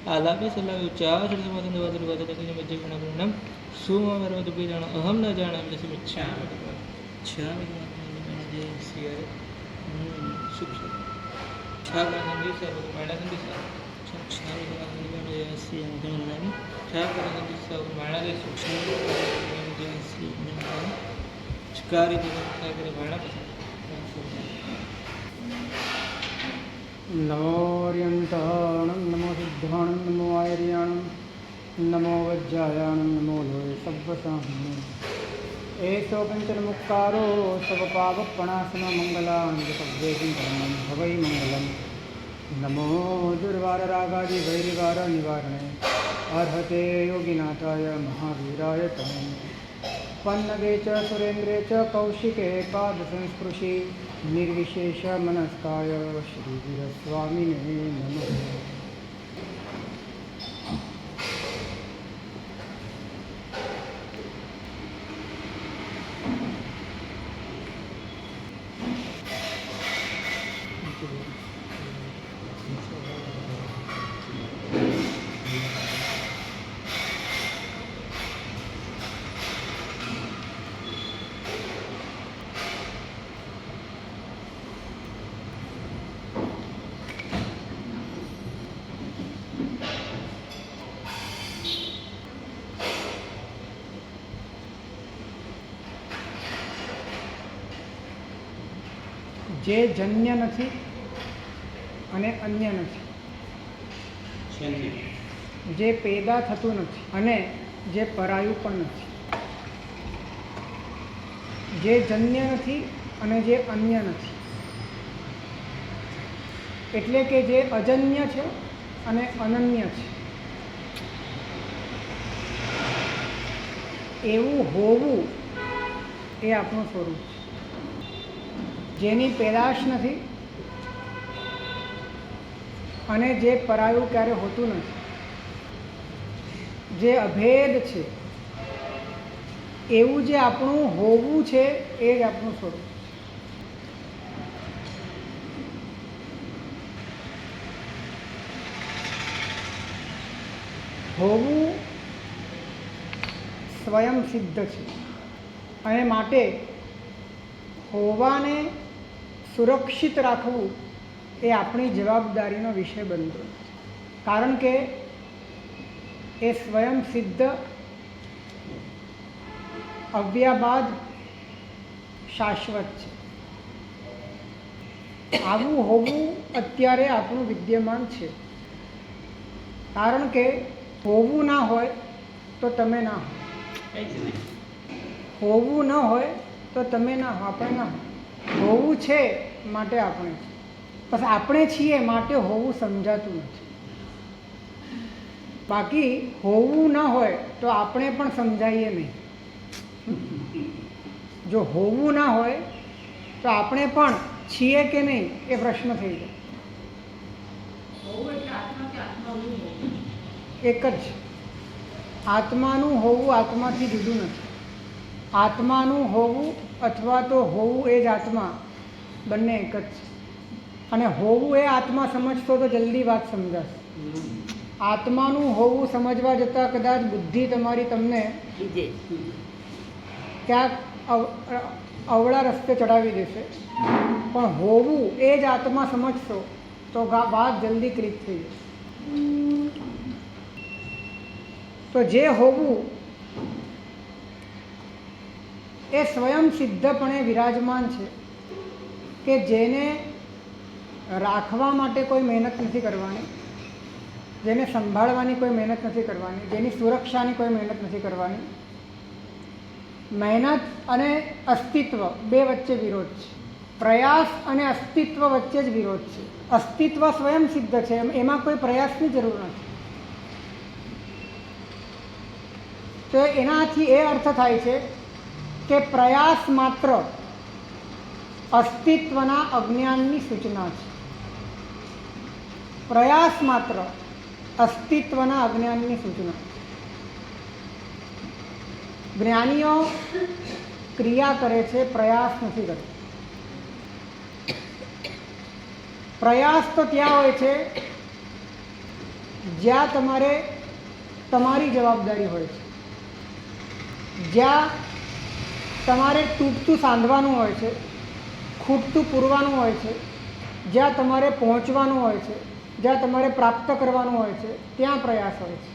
आलापे सलावे उच्चार अहम न जानामि नमोऽर्यन्ताणं नमो सिद्धाणं नमो आयर्याणं नमो वज्रायाणं नमो लोये सव्वसाहम् एषो पञ्चनमुक्कारो सर्वपापप्रणाशनमङ्गलाञ्जसव्येकं धर्मं भवै मङ्गलम् नमो दुर्वाररागादिवैरिवारनिवारणे अर्हते योगिनाथाय महावीराय तमे पन्नगे च सुरेन्द्रे च कौशिके पादसंस्पृशि निर्विशेषमनस्काय श्रीवीरस्वामिने नमः। જે જન્ય નથી અને અન્ય નથી, જે પેદા થતું નથી અને જે પરાયું પણ નથી, જે જન્ય નથી અને જે અન્ય નથી, એટલે કે જે અજન્ય છે અને અનન્ય છે, એવું હોવું એ આપણું સ્વરૂપ છે. જેની પેદાશ નથી અને જે પરાયું ક્યારે હોતું નથી, જે અભેદ છે, એવું જે આપણું હોવું છે એ જ આપણું સ્વરૂપ છે. હોવું સ્વયં સિદ્ધ છે અને માટે હોવાને સુરક્ષિત રાખવું એ આપણી જવાબદારીનો વિષય બનતો, કારણ કે એ સ્વયં સિદ્ધ, અવ્યાબાદ, શાશ્વત છે. આવું હોવું અત્યારે આપણું વિદ્યમાન છે, કારણ કે હોવું ના હોય તો તમે ના હોય, હોવું ન હોય તો તમે ના હો, આપણે ના હો. હોવું છે માટે આપણે છે, બસ આપણે છીએ માટે હોવું સમજાતું નથી. બાકી હોવું ન હોય તો આપણે પણ સમજાઈએ નહીં. જો હોવું ના હોય તો આપણે પણ છીએ કે નહીં એ પ્રશ્ન થઈ જાય. એક જ આત્માનું હોવું આત્માથી જુદું નથી. આત્માનું હોવું અથવા તો હોવું એ જ આત્મા, બંને એક જ છે. અને હોવું એ આત્મા સમજતો તો જલ્દી વાત સમજાશે. આત્માનું હોવું સમજવા જતાં કદાચ બુદ્ધિ તમારી તમને ક્યાંક અવળા રસ્તે ચડાવી દેશે, પણ હોવું એ જ આત્મા સમજશો તો વાત જલ્દી ક્લિક થઈ જશે. તો જે હોવું એ સ્વયં સિદ્ધપણે વિરાજમાન છે કે જેને રાખવા માટે કોઈ મહેનત નથી કરવાની, જેને સંભાળવાની કોઈ મહેનત નથી કરવાની, જેની સુરક્ષાની કોઈ મહેનત નથી કરવાની. મહેનત અને અસ્તિત્વ બે વચ્ચે વિરોધ છે. પ્રયાસ અને અસ્તિત્વ વચ્ચે જ વિરોધ છે. અસ્તિત્વ સ્વયં સિદ્ધ છે, એમાં કોઈ પ્રયાસની જરૂર નથી. તો એનાથી એ અર્થ થાય છે કે પ્રયાસ માત્ર અસ્તિત્વના અજ્ઞાનની સૂચના છે. પ્રયાસ માત્ર અસ્તિત્વના અજ્ઞાનની સૂચના. જ્ઞાનીઓ ક્રિયા કરે છે, પ્રયાસ નથી કરતા. પ્રયાસ તો ત્યાં હોય છે જ્યાં તમારે તમારી જવાબદારી હોય છે, જ્યાં તમારે તૂટતું સાંધવાનું હોય છે, ખૂટતું પૂરવાનું હોય છે, જ્યાં તમારે પહોંચવાનું હોય છે, જ્યાં તમારે પ્રાપ્ત કરવાનું હોય છે, ત્યાં પ્રયાસ હોય છે.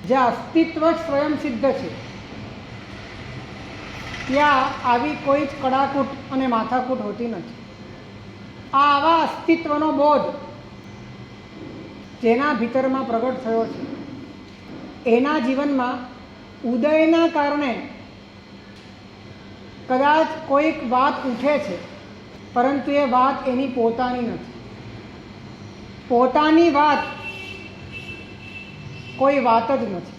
જ્યાં અસ્તિત્વ જ સ્વયં સિદ્ધ છે ત્યાં આવી કોઈ જ કડાકૂટ અને માથાકૂટ હોતી નથી. આવા અસ્તિત્વનો બોધ જેના ભીતરમાં પ્રગટ થયો છે એના જીવનમાં ઉદયના કારણે કદાચ કોઈક વાત ઉઠે છે, પરંતુ એ વાત એની પોતાની નથી. પોતાની વાત કોઈ વાત જ નથી.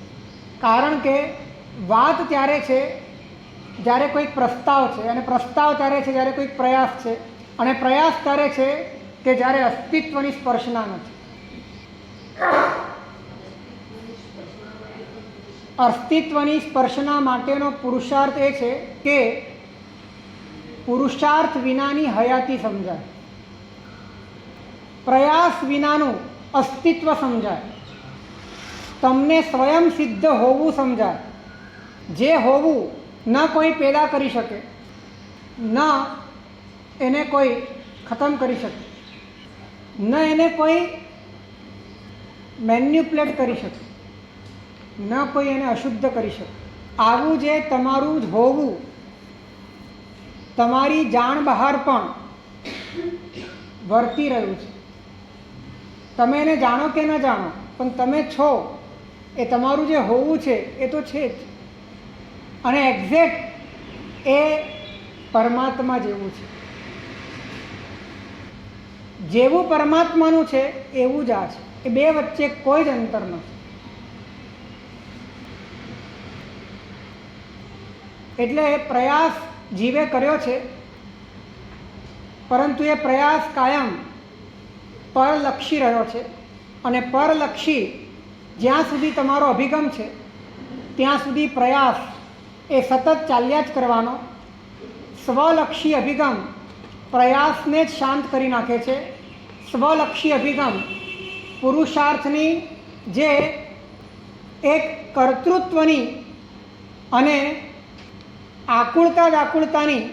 કારણ કે વાત ત્યારે છે જ્યારે કોઈક પ્રસ્તાવ છે, અને પ્રસ્તાવ ત્યારે છે જ્યારે કોઈક પ્રયાસ છે, અને પ્રયાસ ત્યારે છે કે જ્યારે અસ્તિત્વની સ્પર્શના નથી. અસ્તિત્વની સ્પર્શના માટેનો પુરુષાર્થ એ છે કે પુરુષાર્થ વિનાની હયાતી સમજાય, પ્રયાસ વિનાનું અસ્તિત્વ સમજાય, તમને સ્વયં સિદ્ધ હોવું સમજાય. જે હોવું ન કોઈ પેદા કરી શકે, ન એને કોઈ ખતમ કરી શકે, ન એને કોઈ મેન્યુપ્યુલેટ કરી શકે, ન કોઈ એને અશુદ્ધ કરી શકે. આવું જે તમારું જ હોવું તમારી જાણ બહાર પણ વર્તી રહ્યું છે. તમે એને જાણો કે ન જાણો, પણ તમે છો, એ તમારું જે હોવું છે એ તો છે જ. અને એક્ઝેક્ટ એ પરમાત્મા જેવું છે. જેવું પરમાત્માનું છે એવું જ આ છે. એ બે વચ્ચે કોઈ જ અંતર નથી. એટલે પ્રયાસ જીવે કર્યો છે, પરંતુ એ પ્રયાસ કાયમ પરલક્ષી રહ્યો છે. અને પરલક્ષી જ્યાં સુધી તમારો અભિગમ છે ત્યાં સુધી પ્રયાસ એ સતત ચાલ્યા જ કરવાનો. સ્વલક્ષી અભિગમ પ્રયાસને જ શાંત કરી નાખે છે. સ્વલક્ષી અભિગમ પુરુષાર્થની જે એક કર્તૃત્વની અને આકુળતા વ્યાકુળતાની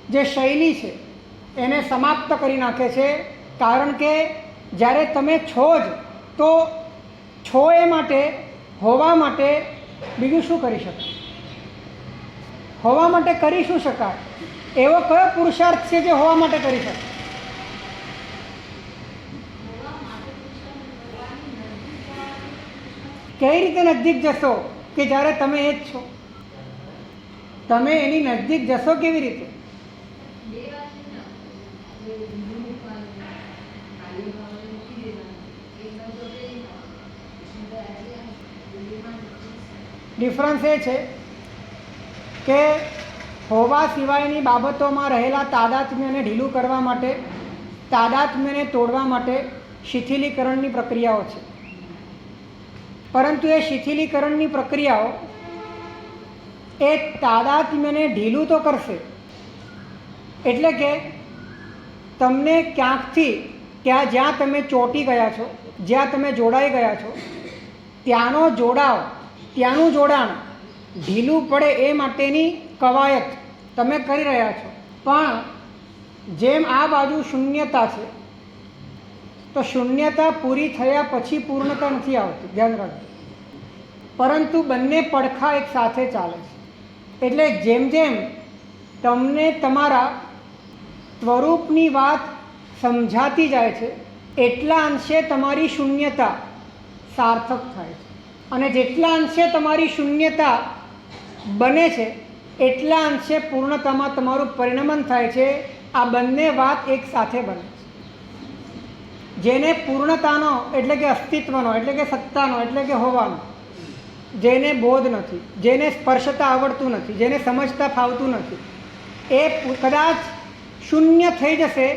જે શૈલી છે એને સમાપ્ત કરી નાખે છે. કારણ કે જ્યારે તમે છો જ, તો છો એ માટે, હોવા માટે બીજું શું કરી શકાય? હોવા માટે કરી શું શકાય? એવો કયો પુરુષાર્થ છે જે હોવા માટે કરી શકાય? કઈ રીતે નજીક જશો કે જ્યારે તમે એ જ છો? તમે એની નજીક જશો કેવી રીતે? ડિફરન્સ એ છે કે હોવા સિવાયની બાબતોમાં રહેલા તાદાત્મ્યને ઢીલું કરવા માટે, તાદાત્મ્યને તોડવા માટે શિથિલીકરણની પ્રક્રિયાઓ છે. પરંતુ એ શિથિલીકરણની પ્રક્રિયાઓ એ તાદાત્મ્યને ઢીલું તો કરશે. એટલે કે તમને ક્યાંકથી જ્યાં તમે ચોંટી ગયા છો, જ્યાં તમે જોડાઈ ગયા છો, ત્યાંનું જોડાણ ઢીલું પડે એ માટેની કવાયત તમે કરી રહ્યા છો. પણ જેમ આ બાજુ શૂન્યતા છે, તો શૂન્યતા પૂરી થયા પછી પૂર્ણતા નથી આવતી, ધ્યાન રાખજો. પરંતુ બંને પડખા એક સાથે ચાલે છે. એટલે જેમ જેમ તમને તમારા સ્વરૂપની વાત સમજાતી જાય છે, એટલા અંશે તમારી શૂન્યતા સાર્થક થાય છે. અને જેટલા અંશે તમારી શૂન્યતા બને છે એટલા અંશે પૂર્ણતામાં તમારું પરિણમન થાય છે. આ બંને વાત એક સાથે બને છે. જેને પૂર્ણતાનો એટલે કે અસ્તિત્વનો એટલે કે સત્તાનો એટલે કે હોવાનો જેને બોધ નથી, જેને સ્પર્શતા આવડતું નથી, જેને સમજતા ફાવતું નથી, એ કદાચ શૂન્ય થઈ જશે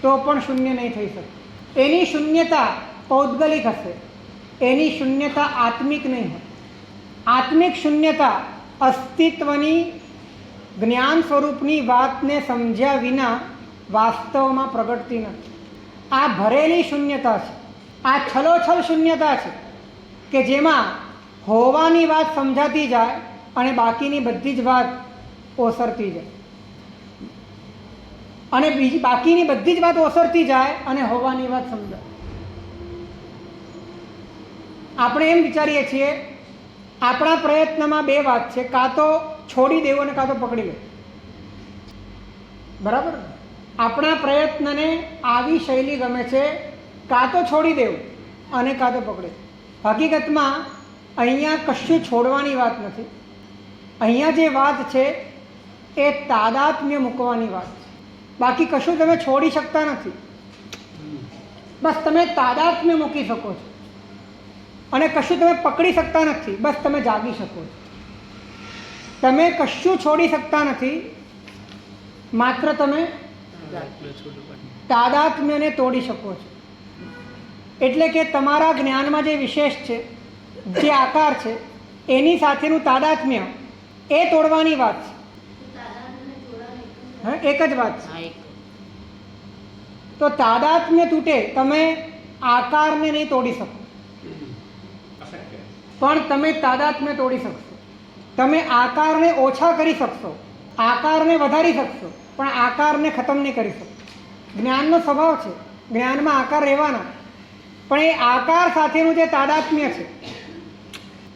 તો પણ શૂન્ય નહીં થઈ શકે. એની શૂન્યતા પૌદ્ગલિક હશે, એની શૂન્યતા આત્મિક નહીં હોય. આત્મિક શૂન્યતા અસ્તિત્વની જ્ઞાન સ્વરૂપની વાતને સમજ્યા વિના વાસ્તવમાં પ્રગટતી નથી. આ ભરેલી શૂન્યતા છે, આ છલોછલ શૂન્યતા છે કે જેમાં હોવાની વાત સમજાતી જાય અને બાકીની બધી જ વાત ઓસરતી જાય, અને બીજી બાકીની બધી જ વાત ઓસરતી જાય અને હોવાની વાત સમજાય. આપણે એમ વિચારીએ છીએ આપણા પ્રયત્નમાં બે વાત છે, કાં તો છોડી દેવું અને કાં તો પકડી લેવું. બરાબર? આપણા પ્રયત્નને આવી શૈલી ગમે છે, કાં તો છોડી દેવું અને કાં તો પકડી. હકીકતમાં અહીંયા કશું છોડવાની વાત નથી. અહીંયા જે વાત છે એ તાદાત્મ્ય મૂકવાની વાત છે. બાકી કશું તમે છોડી શકતા નથી. બસ તમે તાદાત્મ્ય મૂકી શકો છો. અને કશું તમે પકડી શકતા નથી, બસ તમે જાગી શકો છો. તમે કશું છોડી શકતા નથી, માત્ર તમે તાદાત્મ્યને તોડી શકો છો. એટલે કે તમારા જ્ઞાનમાં જે વિશેષ છે, જે આકાર છે, એની સાથેનું તાદાત્મ્ય એ તોડવાની વાત છે. હા, એક જ વાત છે. તો તાદાત્મ્ય તૂટે, તમે આકારને નહીં તોડી શકો, પણ તમે તાદાત્મ્ય તોડી શકશો. તમે આકારને ઓછા કરી શકશો, આકારને વધારી શકશો, પણ આકારને ખતમ નહીં કરી શકશો. જ્ઞાનનો સ્વભાવ છે, જ્ઞાનમાં આકાર રહેવાના, પણ એ આકાર સાથેનું જે તાદાત્મ્ય છે,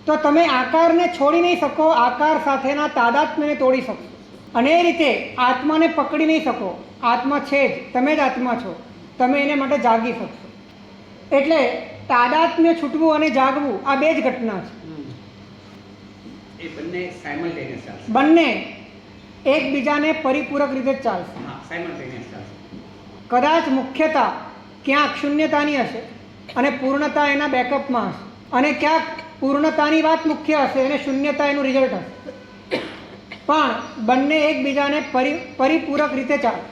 તો તમે આકારને છોડી નહીં શકો, આકાર સાથેના તાદાત્મ્યને તોડી શકશો. અને એ રીતે આત્માને પકડી નહીં શકો. આત્મા છે જ, તમે જ આત્મા છો, તમે એને માટે જાગી શકશો. એટલે તાદાત્મ્ય છૂટવું અને જાગવું આ બે જ ઘટના છે. એ બંને સાયમલ્ટેનિયસ ચાલશે. બંને એકબીજાને પરિપૂરક રીતે જ ચાલશે. હા, સાયમલ્ટેનિયસ ચાલશે. કદાચ મુખ્યતા ક્યાંક શૂન્યતાની હશે અને પૂર્ણતા એના બેકઅપમાં હશે, અને ક્યાંક પૂર્ણતાની વાત મુખ્ય હશે અને શૂન્યતા એનું રિઝલ્ટ હશે. પણ બંને એકબીજાને પરિપૂરક રીતે ચાલે.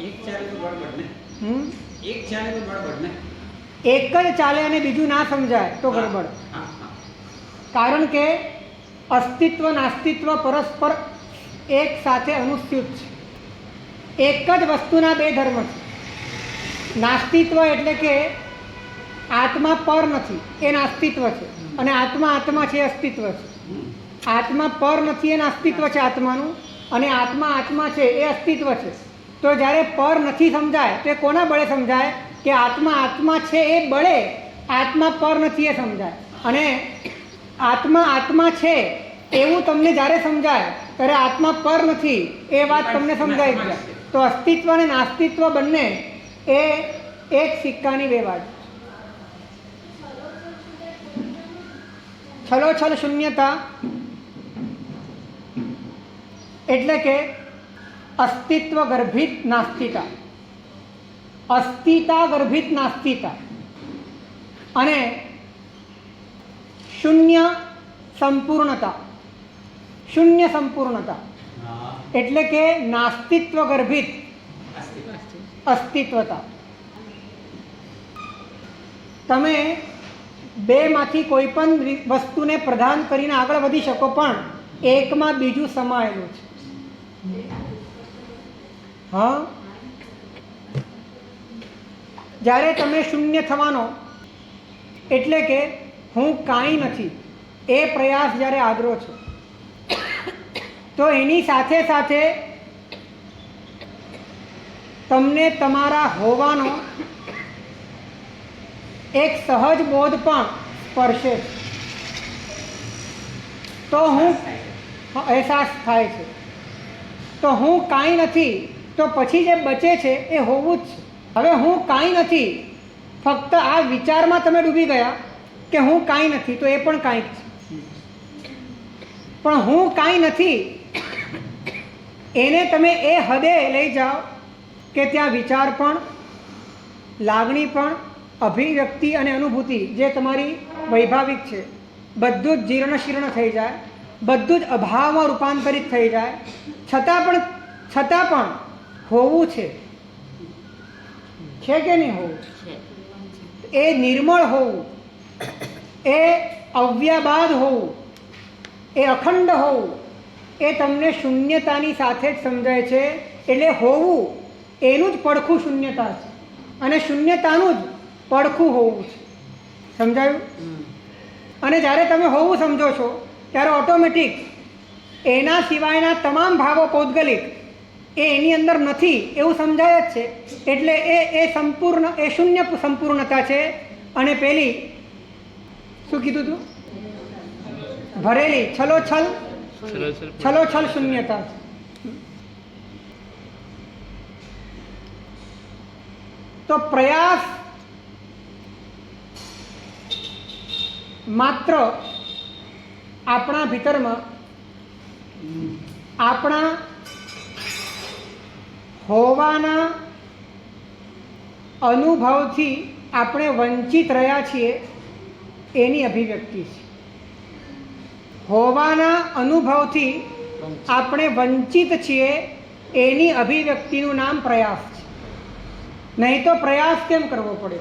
એક ચાલે તો ગડબડ ને. એક ચાલે તો ગડબડ ને. એક જ ચાલે અને બીજું ના સમજાય તો ગડબડ. હા, હા. કારણ કે અસ્તિત્વ નાસ્તિત્વ પરસ્પર એક સાથે અનુસ્યુત છે. એક જ વસ્તુના બે ધર્મ છે. નાસ્તિત્વ એટલે કે આત્મા પર નથી, એ નાસ્તિત્વ છે, અને આત્મા આત્મા છે, અસ્તિત્વ છે. આત્મા પર નથી, એ નાસ્તિત્વ છે આત્માનું, અને આત્મા આત્મા છે, એ અસ્તિત્વ છે. તો જ્યારે પર નથી સમજાય તો એ કોના બળે સમજાય? કે આત્મા આત્મા છે એ બળે આત્મા પર નથી એ સમજાય. અને આત્મા આત્મા છે એવું તમને જ્યારે સમજાય ત્યારે આત્મા પર નથી એ વાત તમને સમજાય જાય. તો અસ્તિત્વ અને નાસ્તિત્વ બંને એ એક સિક્કાની બે બાજુ. છલોછલ શૂન્યતા એટલે કે અસ્તિત્વ ગર્ભિત નાસ્તિતા, અસ્તિતા ગર્ભિત નાસ્તિતા, અને શૂન્ય સંપૂર્ણતા. શૂન્ય સંપૂર્ણતા એટલે કે નાસ્તિત્વ ગર્ભિત અસ્તિત્વતા. તમે બેમાંથી કોઈ પણ વસ્તુને પ્રદાન કરીને આગળ વધી શકો, પણ એકમાં બીજું સમાયેલું છે. હા, જ્યારે તમે શૂન્ય થવાનો એટલે કે હું કાંઈ નથી એ પ્રયાસ જ્યારે આદરો છો, તો એની સાથે સાથે તમને તમારા હોવાનો એક સહજ બોધ પણ સ્પર્શે, તો હું અહેસાસ થાય છે. તો હું કાંઈ નથી, તો પછી જે બચે છે એ હોવું જ છે. હવે હું કાંઈ નથી ફક્ત આ વિચારમાં તમે ડૂબી ગયા કે હું કાંઈ નથી, તો એ પણ કાંઈક છે. પણ હું કાંઈ નથી એને તમે એ હદે લઈ જાઓ કે ત્યાં વિચાર પણ, લાગણી પણ, અભિવ્યક્તિ અને અનુભૂતિ જે તમારી વૈભાવિક છે બધું જ જીર્ણ શીર્ણ થઈ જાય, બધું જ અભાવમાં રૂપાંતરિત થઈ જાય, છતાં પણ હોવું છે કે નહીં હોવું? એ નિર્મળ હોવું, એ અવ્યાબાદ હોવું, એ અખંડ હોવું, એ તમને શૂન્યતાની સાથે જ સમજાય છે. એટલે હોવું એનું જ પડખું શૂન્યતા છે અને શૂન્યતાનું જ પડખું હોવું છે. સમજાયું? અને જ્યારે તમે હોવું સમજો છો ત્યારે ઓટોમેટિક એના સિવાયના તમામ ભાવો પૌદ્ગલિક એ એની અંદર નથી એવું સમજાય જ છે. એટલે એ સંપૂર્ણ, એ શૂન્ય સંપૂર્ણતા છે. અને પેલી શું કીધું તું? ભરેલી છલોછલ શૂન્યતા છે. તો પ્રયાસ માત્ર આપણા ભીતરમાં આપણા હોવાના અનુભવથી આપણે વંચિત રહ્યા છીએ એની અભિવ્યક્તિ છે. હોવાના અનુભવથી આપણે વંચિત છીએ એની અભિવ્યક્તિનું નામ પ્રયાસ છે. નહીં તો પ્રયાસ કેમ કરવો પડે?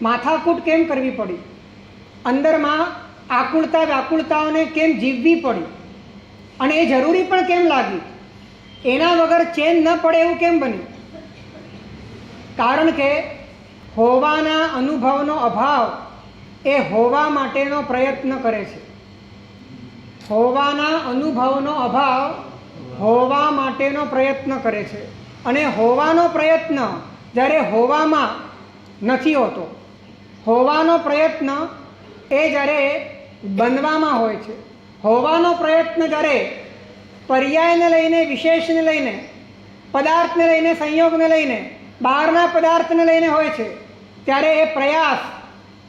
માથાકૂટ કેમ કરવી પડી? અંદરમાં આકુળતા વ્યાકુળતાઓને કેમ જીવવી પડી? અને એ જરૂરી પણ કેમ લાગી? એના વગર ચેન ન પડે એવું કેમ બન્યું? કારણ કે હોવાના અનુભવનો અભાવ એ હોવા માટેનો પ્રયત્ન કરે છે. હોવાના અનુભવનો અભાવ હોવા માટેનો પ્રયત્ન કરે છે. અને હોવાનો પ્રયત્ન જ્યારે હોવામાં નથી હોતો, હોવાનો પ્રયત્ન એ જ્યારે બનવામાં હોય છે, હોવાનો પ્રયત્ન જ્યારે પર્યાયને લઈને, વિશેષને લઈને, પદાર્થને લઈને, સંયોગને લઈને, બહારના પદાર્થને લઈને હોય છે, ત્યારે એ પ્રયાસ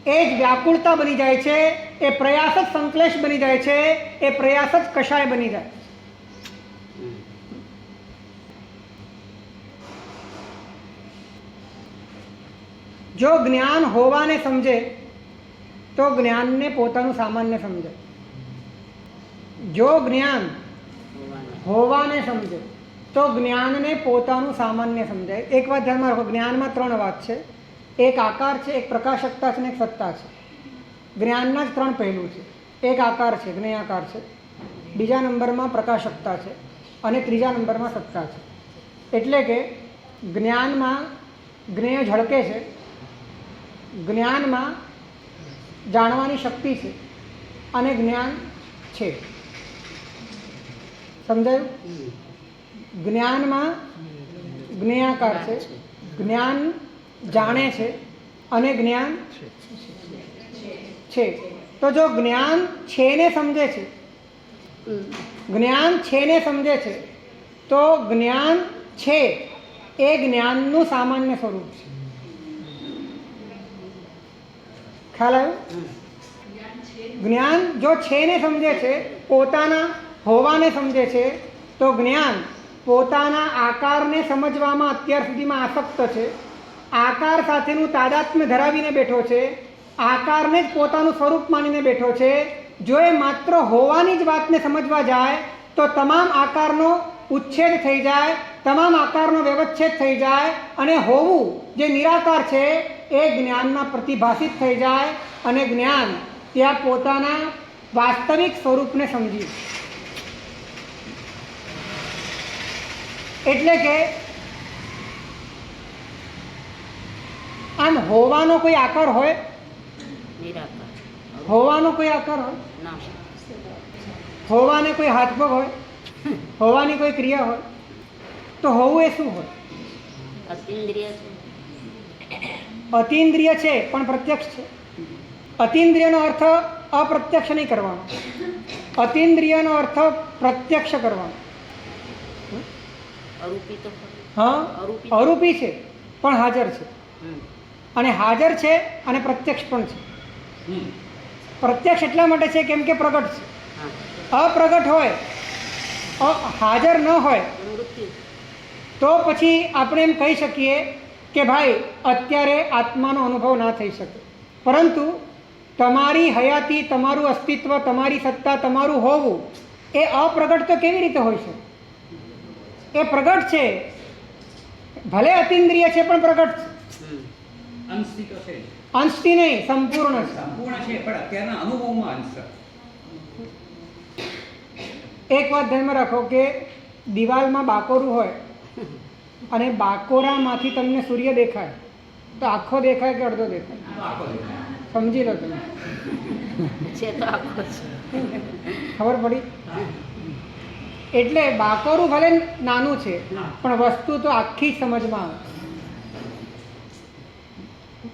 એ જ વ્યાકુળતા બની જાય છે. એ પ્રયાસ જ સંશ્લેષ બની જાય છે. એ પ્રયાસ જ કષાય બની જાય. જો જ્ઞાન હોવાને સમજે તો જ્ઞાનને પોતાનું સામાન્ય સમજે. જો જ્ઞાન હોવાને સમજે તો જ્ઞાનને પોતાનું સામાન્ય સમજાય. એક વાત ધ્યાનમાં રાખો, જ્ઞાનમાં 3 વાત છે. એક આકાર છે, એક પ્રકાશકતા છે અને એક સત્તા છે. જ્ઞાનના જ 3 પહેલું છે. એક આકાર છે, જ્ઞેયાકાર છે, બીજા નંબરમાં પ્રકાશકતા છે અને ત્રીજા નંબરમાં સત્તા છે. એટલે કે જ્ઞાનમાં જ્ઞેય ઝળકે છે, જ્ઞાનમાં જાણવાની શક્તિ છે અને જ્ઞાન છે. સમજાયું? જ્ઞાનમાં જ્ઞેયાકાર છે, જ્ઞાન જાણે છે અને જ્ઞાન છે. તો જો જ્ઞાન છે ને સમજે છે, જ્ઞાન છે ને સમજે છે, તો જ્ઞાન છે એ જ્ઞાનનું સામાન્ય સ્વરૂપ છે. ખ્યાલ આવ્યો? જ્ઞાન જો છે ને સમજે છે, પોતાના હોવાને સમજે છે, તો જ્ઞાન પોતાના આકારને સમજવામાં અત્યાર સુધીમાં આસક્ત છે. આકાર સાથેનું તાદાત્મ્ય ધરાવીને બેઠો છે, આકારને જ પોતાનું સ્વરૂપ માનીને બેઠો છે. જો એ માત્ર હોવાની જ વાતને સમજવા જાય તો તમામ આકારનો ઉચ્છેદ થઈ જાય, તમામ આકારનો વ્યવચ્છેદ થઈ જાય અને હોવું જે નિરાકાર છે એ જ્ઞાનમાં પ્રતિભાષિત થઈ જાય અને જ્ઞાન ત્યાં પોતાના વાસ્તવિક સ્વરૂપને સમજી. એટલે કે આમ હોવાનો કોઈ આકાર હોય? હોવાનો કોઈ આકાર હોય? હોવાને કોઈ હાથ પગ હોય? હોવાની કોઈ ક્રિયા હોય? તો હોવું એ શું હોય? અતિન્દ્રિય છે પણ પ્રત્યક્ષ છે. અતિન્દ્રિયનો અર્થ અપ્રત્યક્ષ નહીં કરવાનો, અતિન્દ્રિયનો અર્થ પ્રત્યક્ષ કરવાનો. હા, અરૂપી છે પણ હાજર છે. અને હાજર છે અને પ્રત્યક્ષ પણ છે. પ્રત્યક્ષ એટલા માટે છે કેમ કે પ્રગટ છે. અપ્રગટ હોય, હાજર ન હોય તો પછી આપણે એમ કહી શકીએ કે ભાઈ અત્યારે આત્માનો અનુભવ ના થઈ શકે. પરંતુ તમારી હયાતી, તમારું અસ્તિત્વ, તમારી સત્તા, તમારું હોવું એ અપ્રગટ તો કેવી રીતે હોય છે? એ પ્રગટ છે, ભલે અતિન્દ્રિય છે પણ પ્રગટ છે. અંશથી તો છે, અંશથી નહીં, સંપૂર્ણ છે. સંપૂર્ણ છે પણ અત્યારના અનુભવમાં અંશ. એક વાત ધ્યાનમાં રાખો કે દિવાલમાં બાકોરું હોય અને બાકોરામાંથી તમને સૂર્ય દેખાય તો આખો દેખાય કે અડધો દેખાય? સમજી લો તમે. ખબર પડી? એટલે બાકોરું ભલે નાનું છે પણ વસ્તુ તો આખી સમજમાં આવે.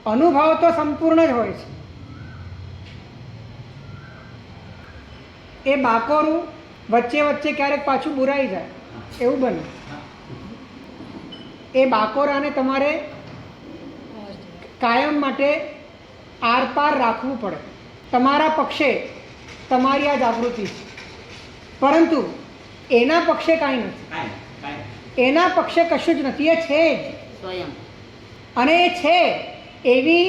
અનુભવ તો સંપૂર્ણ જ હોય છે. એ બાકોરું વચ્ચે વચ્ચે ક્યારેક પાછું બુરાઈ જાય, એવું બને. એ બાકોરાને તમારે કાયમ માટે આર પાર રાખવું પડે. તમારા પક્ષે તમારી આ જાગૃતિ છે, પરંતુ એના પક્ષે કાંઈ નથી. એના પક્ષે કશું જ નથી. એ છે જ સ્વયં. અને એ છે એવી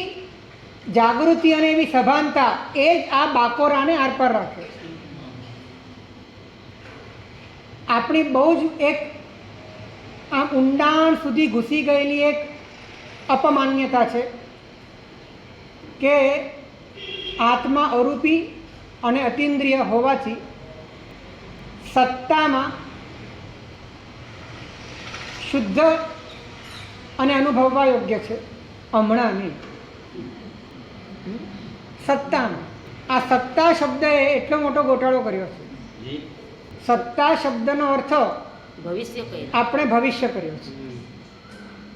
જાગૃતિ અને એવી સભાનતા એ જ આ બાકોરાને આર પાર રાખે છે. આપણી બહુ જ એક આમ ઊંડાણ સુધી ઘૂસી ગયેલી એક અપમાન્યતા છે કે આત્મા અરૂપી અને અતિન્દ્રિય હોવાથી સત્તામાં શુદ્ધ અને અનુભવવા યોગ્ય છે, હમણાં નહીં. સત્તામાં આ સત્તા શબ્દએ એટલો મોટો ગોટાળો કર્યો છે. સત્તા શબ્દનો અર્થ આપણે ભવિષ્ય કર્યો છે.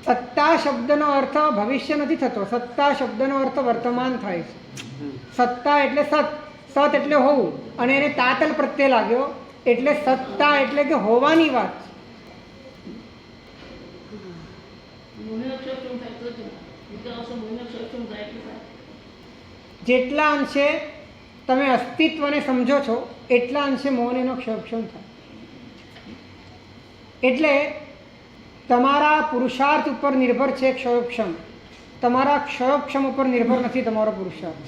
સત્તા શબ્દનો અર્થ ભવિષ્ય નથી થતો. સત્તા શબ્દનો અર્થ વર્તમાન થાય છે. સત્તા એટલે સત, સત એટલે હોવું, અને એને તાતલ પ્રત્યે લાગ્યો એટલે સત્તા એટલે કે હોવાની વાત. જેટલા અંશે તમે અસ્તિત્વને સમજો છો એટલા અંશે મૌનનો ક્ષયક્ષમ થાય. એટલે તમારા પુરુષાર્થ ઉપર નિર્ભર છે ક્ષયોક્ષમ. તમારા ક્ષયોક્ષમ ઉપર નિર્ભર નથી તમારો પુરુષાર્થ.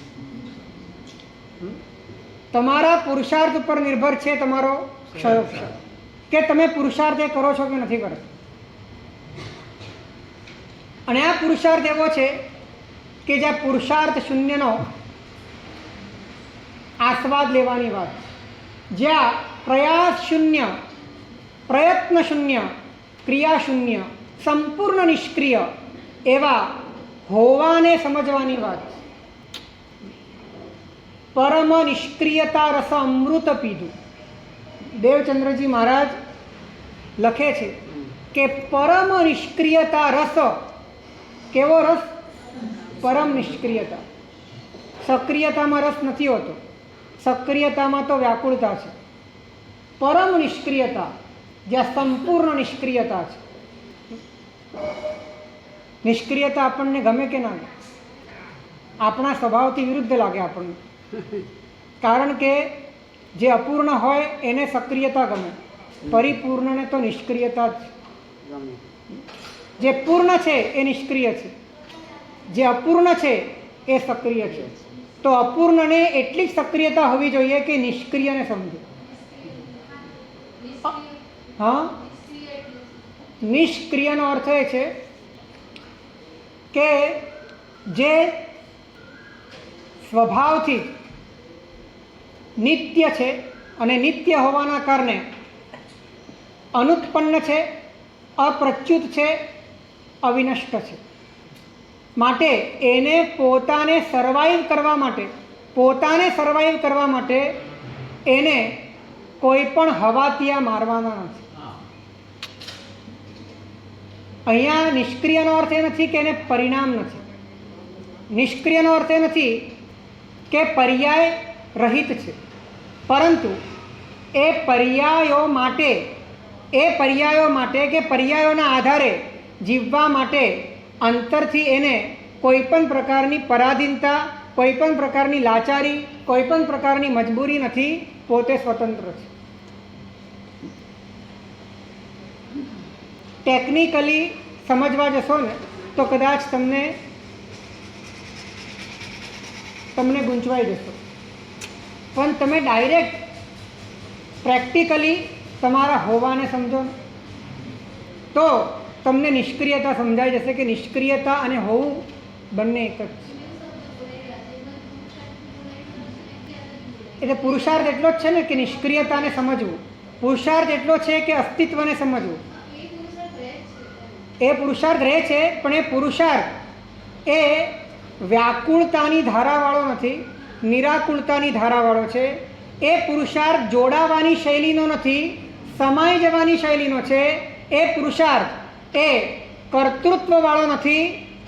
તમારા પુરુષાર્થ ઉપર નિર્ભર છે તમારો ક્ષયોક્ષમ, કે તમે પુરુષાર્થ એ કરો છો કે નથી કરતા. અને આ પુરુષાર્થ એવો છે કે જ્યાં પુરુષાર્થ શૂન્યનો આસ્વાદ લેવાની વાત, જ્યાં પ્રયાસ શૂન્ય, પ્રયત્ન શૂન્ય, ક્રિયા શૂન્ય, સંપૂર્ણ નિષ્ક્રિય એવા હોવાને સમજવાની વાત. પરમ નિષ્ક્રિયતા રસ અમૃત પીધું. દેવચંદ્રજી મહારાજ લખે છે કે પરમ નિષ્ક્રિયતા રસ. કેવો રસ? પરમ નિષ્ક્રિયતા. સક્રિયતામાં રસ નથી હોતો, સક્રિયતામાં તો વ્યાકુળતા છે. પરમ નિષ્ક્રિયતા, જ્યાં સંપૂર્ણ નિષ્ક્રિયતા છે. નિષ્ક્રિયતા આપણને ગમે કે ના ગમે? આપણા સ્વભાવથી વિરુદ્ધ લાગે આપણને. કારણ કે જે અપૂર્ણ હોય એને સક્રિયતા ગમે, પરિપૂર્ણને તો નિષ્ક્રિયતા જ ગમે. જે પૂર્ણ છે એ નિષ્ક્રિય છે, જે અપૂર્ણ છે એ સક્રિય છે. તો અપૂર્ણને એટલી જ સક્રિયતા હોવી જોઈએ કે નિષ્ક્રિયને સમજે. હા, નિષ્ક્રિયનો અર્થ એ છે કે જે સ્વભાવથી નિત્ય છે અને નિત્ય હોવાના કારણે અનુત્પન્ન છે, અપ્રચ્યુત છે, અવિનષ્ટ છે. માટે એને પોતાને સર્વાઈવ કરવા માટે એને કોઈ પણ હવાતિયા મારવાના નથી. અહીંયા નિષ્ક્રિયનો અર્થ એ નથી કે એને પરિણામ નથી. નિષ્ક્રિયનો અર્થ એ નથી કે પર્યાય રહિત છે, પરંતુ એ પર્યાયો માટે કે પર્યાયોના આધારે જીવવા માટે અંતરથી એને કોઈ પણ પ્રકારની પરાધીનતા, કોઈ પણ પ્રકારની લાચારી, કોઈ પણ પ્રકારની મજબૂરી નથી, પોતે સ્વતંત્ર છે. ટેકનિકલી સમજવા જશો ને તો કદાચ તમને ગૂંચવાઈ જશો, પણ તમે ડાયરેક્ટ પ્રેક્ટિકલી તમારા હોવાને સમજો તો તમને નિષ્ક્રિયતા સમજાઈ જશે કે નિષ્ક્રિયતા અને હોવું બંને એક જ છે. એટલે પુરુષાર્થ એટલો જ છે ને કે નિષ્ક્રિયતાને સમજવું, પુરુષાર્થ એટલો છે કે અસ્તિત્વને સમજવું. એ પુરુષાર્થ રહે છે, પણ એ પુરુષાર્થ એ વ્યાકુળતાની ધારાવાળો નથી, નિરાકુળતાની ધારાવાળો છે. એ પુરુષાર્થ જોડાવાની શૈલીનો નથી, સમાઈ જવાની શૈલીનો છે. એ પુરુષાર્થ એ કર્તૃત્વવાળો નથી,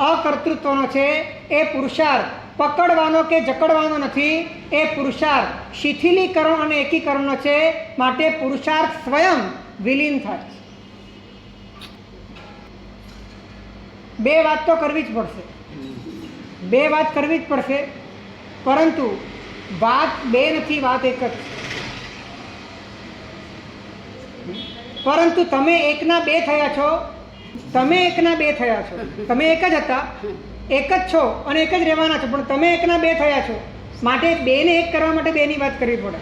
અકર્તૃત્વનો છે. એ પુરુષાર્થ પકડવાનો કે જકડવાનો નથી. એ પુરુષાર્થ શિથિલીકરણ અને એકીકરણનો છે. માટે પુરુષાર્થ સ્વયં વિલીન થાય છે. બે વાત તો કરવી જ પડશે, બે વાત કરવી જ પડશે, પરંતુ વાત બે નથી, વાત એક જ છે. પરંતુ તમે એકના બે થયા છો, તમે એકના બે થયા છો. તમે એક જ હતા, એક જ છો અને એક જ રહેવાના છો, પણ તમે એકના બે થયા છો. માટે બેને એક કરવા માટે બેની વાત કરવી પડે.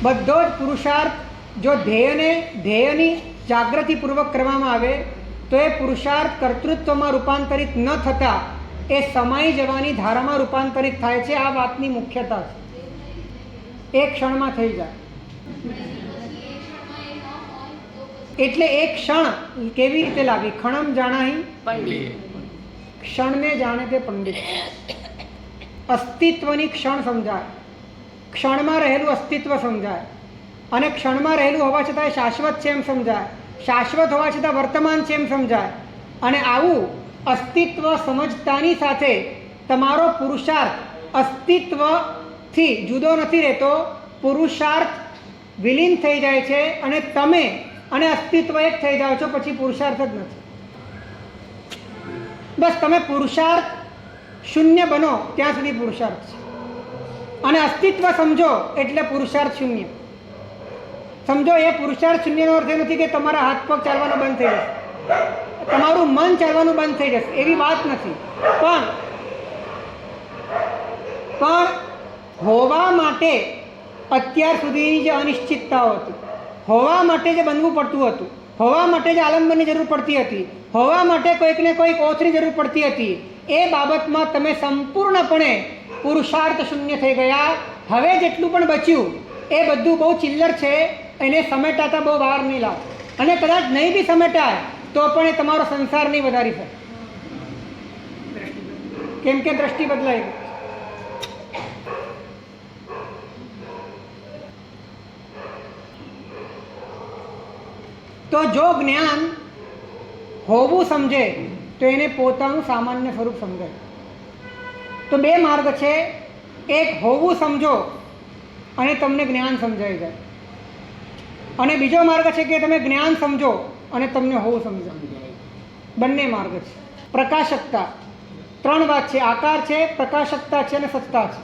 બધો જ પુરુષાર્થ જો ધ્યેયની જાગૃતિપૂર્વક કરવામાં આવે તો એ પુરુષાર્થ કર્તૃત્વમાં રૂપાંતરિત ન થતા એ સમાઈ જવાની ધારામાં રૂપાંતરિત થાય છે. આ વાતની મુખ્યતા છે. એક ક્ષણમાં થઈ જાય. એટલે એક ક્ષણ કેવી રીતે લાગી? ખણમ જાણાહી પંડિત, ક્ષણને જાણે તે પંડિત. અસ્તિત્વની ક્ષણ સમજાય, ક્ષણમાં રહેલું અસ્તિત્વ સમજાય, અને ક્ષણમાં રહેલું હોવા છતાં શાશ્વત છે એમ સમજાય, શાશ્વત હોવા છતાં વર્તમાન છે એમ સમજાય. અને આવું અસ્તિત્વ સમજતાની સાથે તમારો પુરુષાર્થ અસ્તિત્વથી જુદો નથી રહેતો, પુરુષાર્થ વિલીન થઈ જાય છે અને તમે અને અસ્તિત્વ એક થઈ જાઓ છો. પછી પુરુષાર્થ જ નથી. બસ તમે પુરુષાર્થ શૂન્ય બનો ત્યાં સુધી પુરુષાર્થ છે, અને અસ્તિત્વ સમજો એટલે પુરુષાર્થ શૂન્ય સમજો. એ પુરુષાર્થ શૂન્યનો અર્થ એ નથી કે તમારા હાથ પગ ચાલવાનું બંધ થઈ જશે, તમારું મન ચાલવાનું બંધ થઈ જશે, એવી વાત નથી. પણ હોવા માટે અત્યાર સુધીની જે અનિશ્ચિતતાઓ હતી, હોવા માટે જે બનવું પડતું હતું, હોવા માટે જે આલંબનની જરૂર પડતી હતી, હોવા માટે કોઈકને કોઈક ઓથની જરૂર પડતી હતી, એ બાબતમાં તમે સંપૂર્ણપણે પુરુષાર્થ શૂન્ય થઈ ગયા. હવે જેટલું પણ બચ્યું એ બધું બહુ ચિલ્લર છે, એને સમેટાતા બહુ વાર નહીં લાગે. અને કદાચ નહીં બી સમેટાય તો પણ એ તમારો સંસાર નહીં વધારી શકે, કેમ કે દ્રષ્ટિ બદલાઈ ગઈ. તો જો જ્ઞાન હોવું સમજે તો એને પોતાનું સામાન્ય સ્વરૂપ સમજાય. તો બે માર્ગ છે. એક હોવું સમજો અને તમને જ્ઞાન સમજાઈ જાય, અને બીજો માર્ગ છે કે તમે જ્ઞાન સમજો અને તમને હોવું સમજાય. બંને માર્ગ છે. પ્રકાશકતા, ત્રણ વાત છે: આકાર છે, પ્રકાશકતા છે અને સત્તા છે.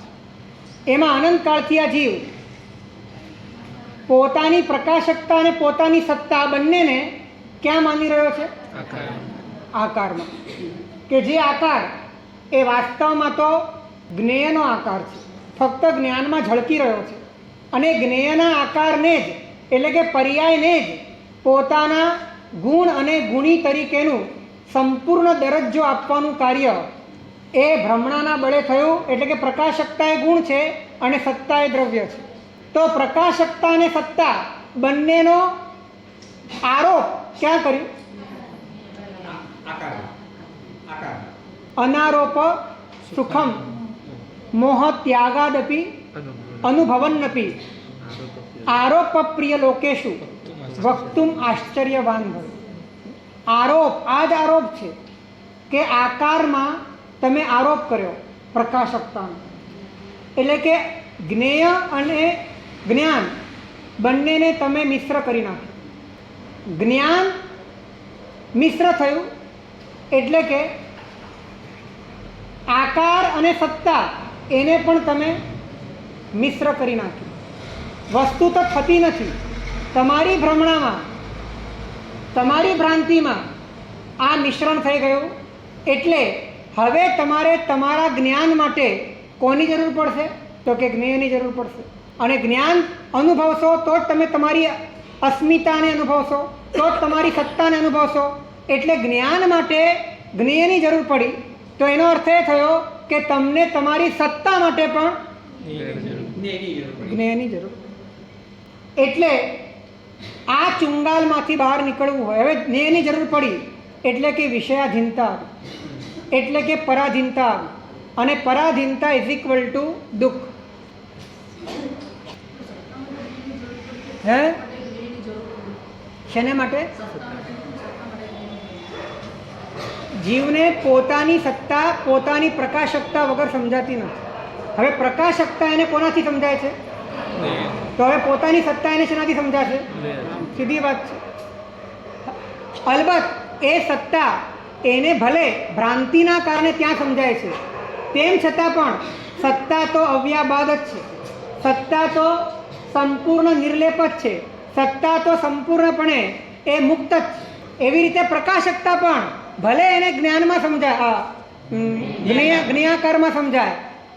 એમાં અનંતકાળથી આ જીવ પોતાની પ્રકાશકતા અને પોતાની સત્તા બંનેને ક્યાં માની રહ્યો છે? આકારમાં. કે જે આકાર એ વાસ્તવમાં તો જ્ઞેયનો આકાર છે, ફક્ત જ્ઞાનમાં ઝળકી રહ્યો છે. અને જ્ઞેયના આકારને જ, એટલે કે પર્યાયને જ પોતાના ગુણ અને ગુણી તરીકેનું સંપૂર્ણ દરજ્જો આપવાનું કાર્ય એ ભ્રમણાના બળે થયું. એટલે કે પ્રકાશકતા એ ગુણ છે અને સત્તા એ દ્રવ્ય છે. તો પ્રકાશકતા અને સત્તા બંનેનો આરોપ ક્યાં કર્યું? અનારોપ સુખમ મોહ ત્યાગાદપી અનુભવન્નપી આરોપ પ્રિય લોકેશુ વક્તુમ આશ્ચર્યવાન ભવ. આરોપ, આ જ આરોપ છે કે આકારમાં તમે આરોપ કર્યો પ્રકાશકતાનો, એટલે કે જ્ઞેય અને જ્ઞાન બંનેને તમે મિશ્ર કરી નાખ્યું. જ્ઞાન મિશ્ર થયું એટલે કે આકાર અને સત્તા એને પણ તમે મિશ્ર કરી નાખ્યું. વસ્તુ તો થતી નથી, તમારી ભ્રમણામાં, તમારી ભ્રાંતિમાં આ મિશ્રણ થઈ ગયું. એટલે હવે તમારે તમારા જ્ઞાન માટે કોની જરૂર પડશે? તો કે જ્ઞેયની જરૂર પડશે. અને જ્ઞાન અનુભવશો તો જ તમે તમારી અસ્મિતાને અનુભવશો, તો જ તમારી સત્તાને અનુભવશો. એટલે જ્ઞાન માટે જ્ઞેયની જરૂર પડી. તો એનો અર્થ એ થયો કે તમને તમારી સત્તા માટે પણ જ્ઞેયની જરૂર. એટલે આ ચુંગાલમાંથી બહાર નીકળવું હોય, હવે જ્ઞેયની જરૂર પડી એટલે કે વિષયાધીનતા, એટલે કે પરાધીનતા. અને પરાધીનતા ઇઝ ઇક્વલ ટુ દુઃખ. હે શેને માટે? જીવને પોતાની સત્તા, પોતાની પ્રકાશકતા વગર સમજાતી નથી. હવે પ્રકાશકતા એને કોનાથી સમજાય છે? તો હવે પોતાની સત્તા એને શેનાથી સમજાશે? સીધી વાત છે. અલબત્ત એ સત્તા એને ભલે ભ્રાંતિના કારણે ત્યાં સમજાય છે, તેમ છતાં પણ સત્તા તો અવ્યાબાદ જ છે. સત્તા તો સંપૂર્ણ નિર્લેપ જ છે. સત્તા તો સંપૂર્ણપણે એ મુક્ત જ. એવી રીતે પ્રકાશકતા પણ ભલે એને જ્ઞાનમાં સમજાય, જ્ઞેયાકારમાં સમજાય,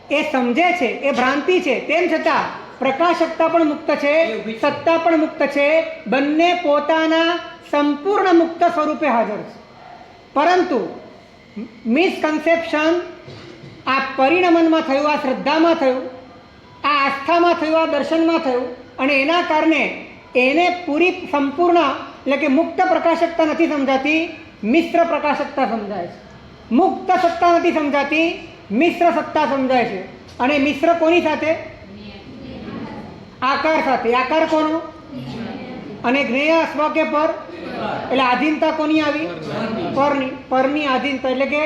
એ સમજે છે, એ ભ્રાંતિ છે, તેમ છતાં પ્રકાશકતા પણ મુક્ત છે, સત્તા પણ મુક્ત છે. બંને પોતાના સંપૂર્ણ મુક્ત સ્વરૂપે હાજર છે. પરંતુ મિસકન્સેપ્શન આ પરિણમનમાં થયું, આ શ્રદ્ધામાં થયું, આ આસ્થામાં થયું, આ દર્શનમાં થયું. અને એના કારણે એને પૂરી સંપૂર્ણ એટલે કે મુક્ત પ્રકાશકતા નથી સમજાતી, મિશ્ર પ્રકાશકતા સમજાય છે. મુક્ત સત્તા નથી સમજાતી, મિશ્ર સત્તા સમજાય છે. અને મિશ્ર કોની સાથે? આકાર સાથે. આકાર કોનો? અને જ્ઞેય સ્વ કે પર? એટલે આધીનતા કોની આવી? પરની. પરની આધીનતા એટલે કે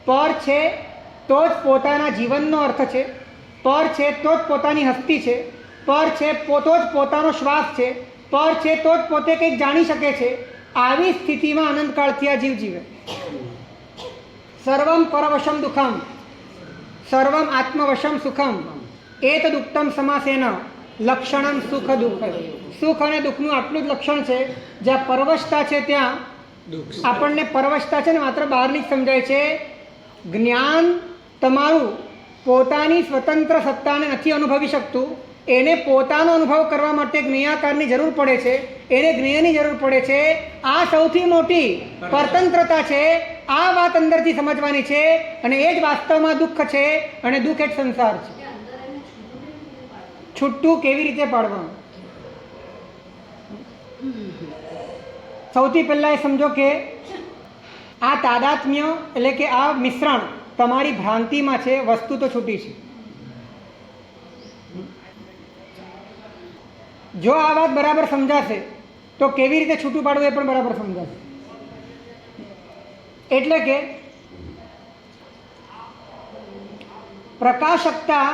પર છે તો જ પોતાના જીવનનો અર્થ છે, પર છે તો જ પોતાની હસ્તી છે, પર છે તો જ પોતાનો શ્વાસ છે, પર છે તો જ પોતે કંઈક જાણી શકે છે. આવી સ્થિતિમાં અનંતકાળથી આ જીવ જીવે. સર્વમ પરવશમ દુઃખમ, સર્વમ આત્મવશમ સુખમ, એતદુક્તમ સમાસેન લક્ષણમ સુખ દુઃખ. સુખ અને દુઃખનું આટલું જ લક્ષણ છે. જ્યાં પરવશતા છે ત્યાં આપણને પરવશતા છે ને માત્ર બહારની જ સમજાય છે. જ્ઞાન તમારું પોતાની સ્વતંત્ર સત્તાને નથી અનુભવી શકતું. એને પોતાનો અનુભવ કરવા માટે જ્ઞેયાકારની જરૂર પડે છે, એને જ્ઞેયની જરૂર પડે છે. આ સૌથી મોટી પરતંત્રતા છે. આ વાત અંદરથી સમજવાની છે. અને એ જ વાસ્તવમાં દુઃખ છે. અને દુઃખ એ જ સંસાર છે. છૂટું કેવી રીતે પાડવાનું? સૌથી પહેલાં એ સમજો કે આ તાદાત્મ્ય એટલે કે આ મિશ્રણ તમારી ભ્રાંતિમાં છે, વસ્તુ તો છૂટી છે. જો આ વાત બરાબર સમજાશે તો કેવી રીતે છૂટું પાડવું એ પણ બરાબર સમજાશે. એટલે કે પ્રકાશકતા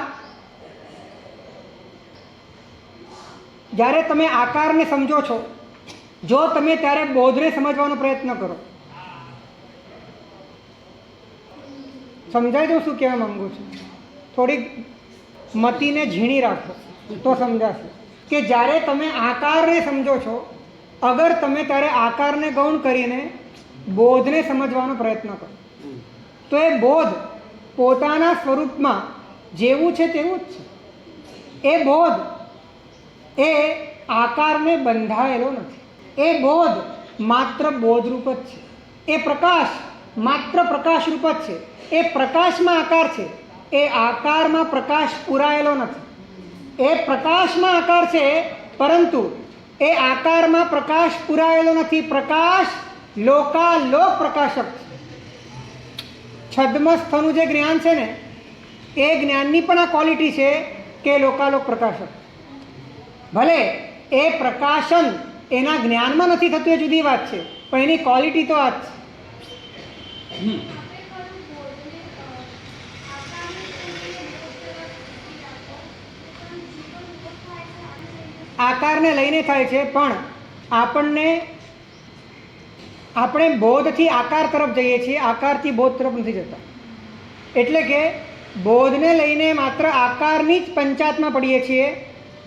જ્યારે તમે આકારને સમજો છો, જો તમે ત્યારે બોધને સમજવાનો પ્રયત્ન કરો. સમજાય તો શું કહેવા માંગુ છું? થોડીક મતીને ઝીણી રાખો તો સમજાશે કે જ્યારે તમે આકારને સમજો છો, અગર તમે ત્યારે આકારને ગૌણ કરીને બોધને સમજવાનો પ્રયત્ન કરો તો એ બોધ પોતાના સ્વરૂપમાં જેવું છે તેવું જ છે. એ બોધ એ આકારને બંધાયેલો નથી. એ બોધ માત્ર બોધરૂપ જ છે. એ પ્રકાશ માત્ર પ્રકાશરૂપ જ છે. એ પ્રકાશમાં આકાર છે. એ આકારમાં પ્રકાશ પુરાયેલો નથી. એ પ્રકાશમાં આકાર છે પરંતુ એ આકારમાં પ્રકાશ પુરાયેલો નથી. પ્રકાશ લોકાલોક પ્રકાશક છે. છદ્મસ્થનું જે જ્ઞાન છે ને એ જ્ઞાનની પણ આ ક્વોલિટી છે કે લોકાલોક પ્રકાશક. ભલે એ પ્રકાશન એના જ્ઞાનમાં નથી થતું એ જુદી વાત છે, પણ એની ક્વોલિટી તો આ જ છે. આકારને લઈને થાય છે, પણ આપણને આપણે બોધથી આકાર તરફ જઈએ છીએ, આકારથી બોધ તરફ નથી જતા. એટલે કે બોધને લઈને માત્ર આકારની જ પંચાયતમાં પડીએ છીએ.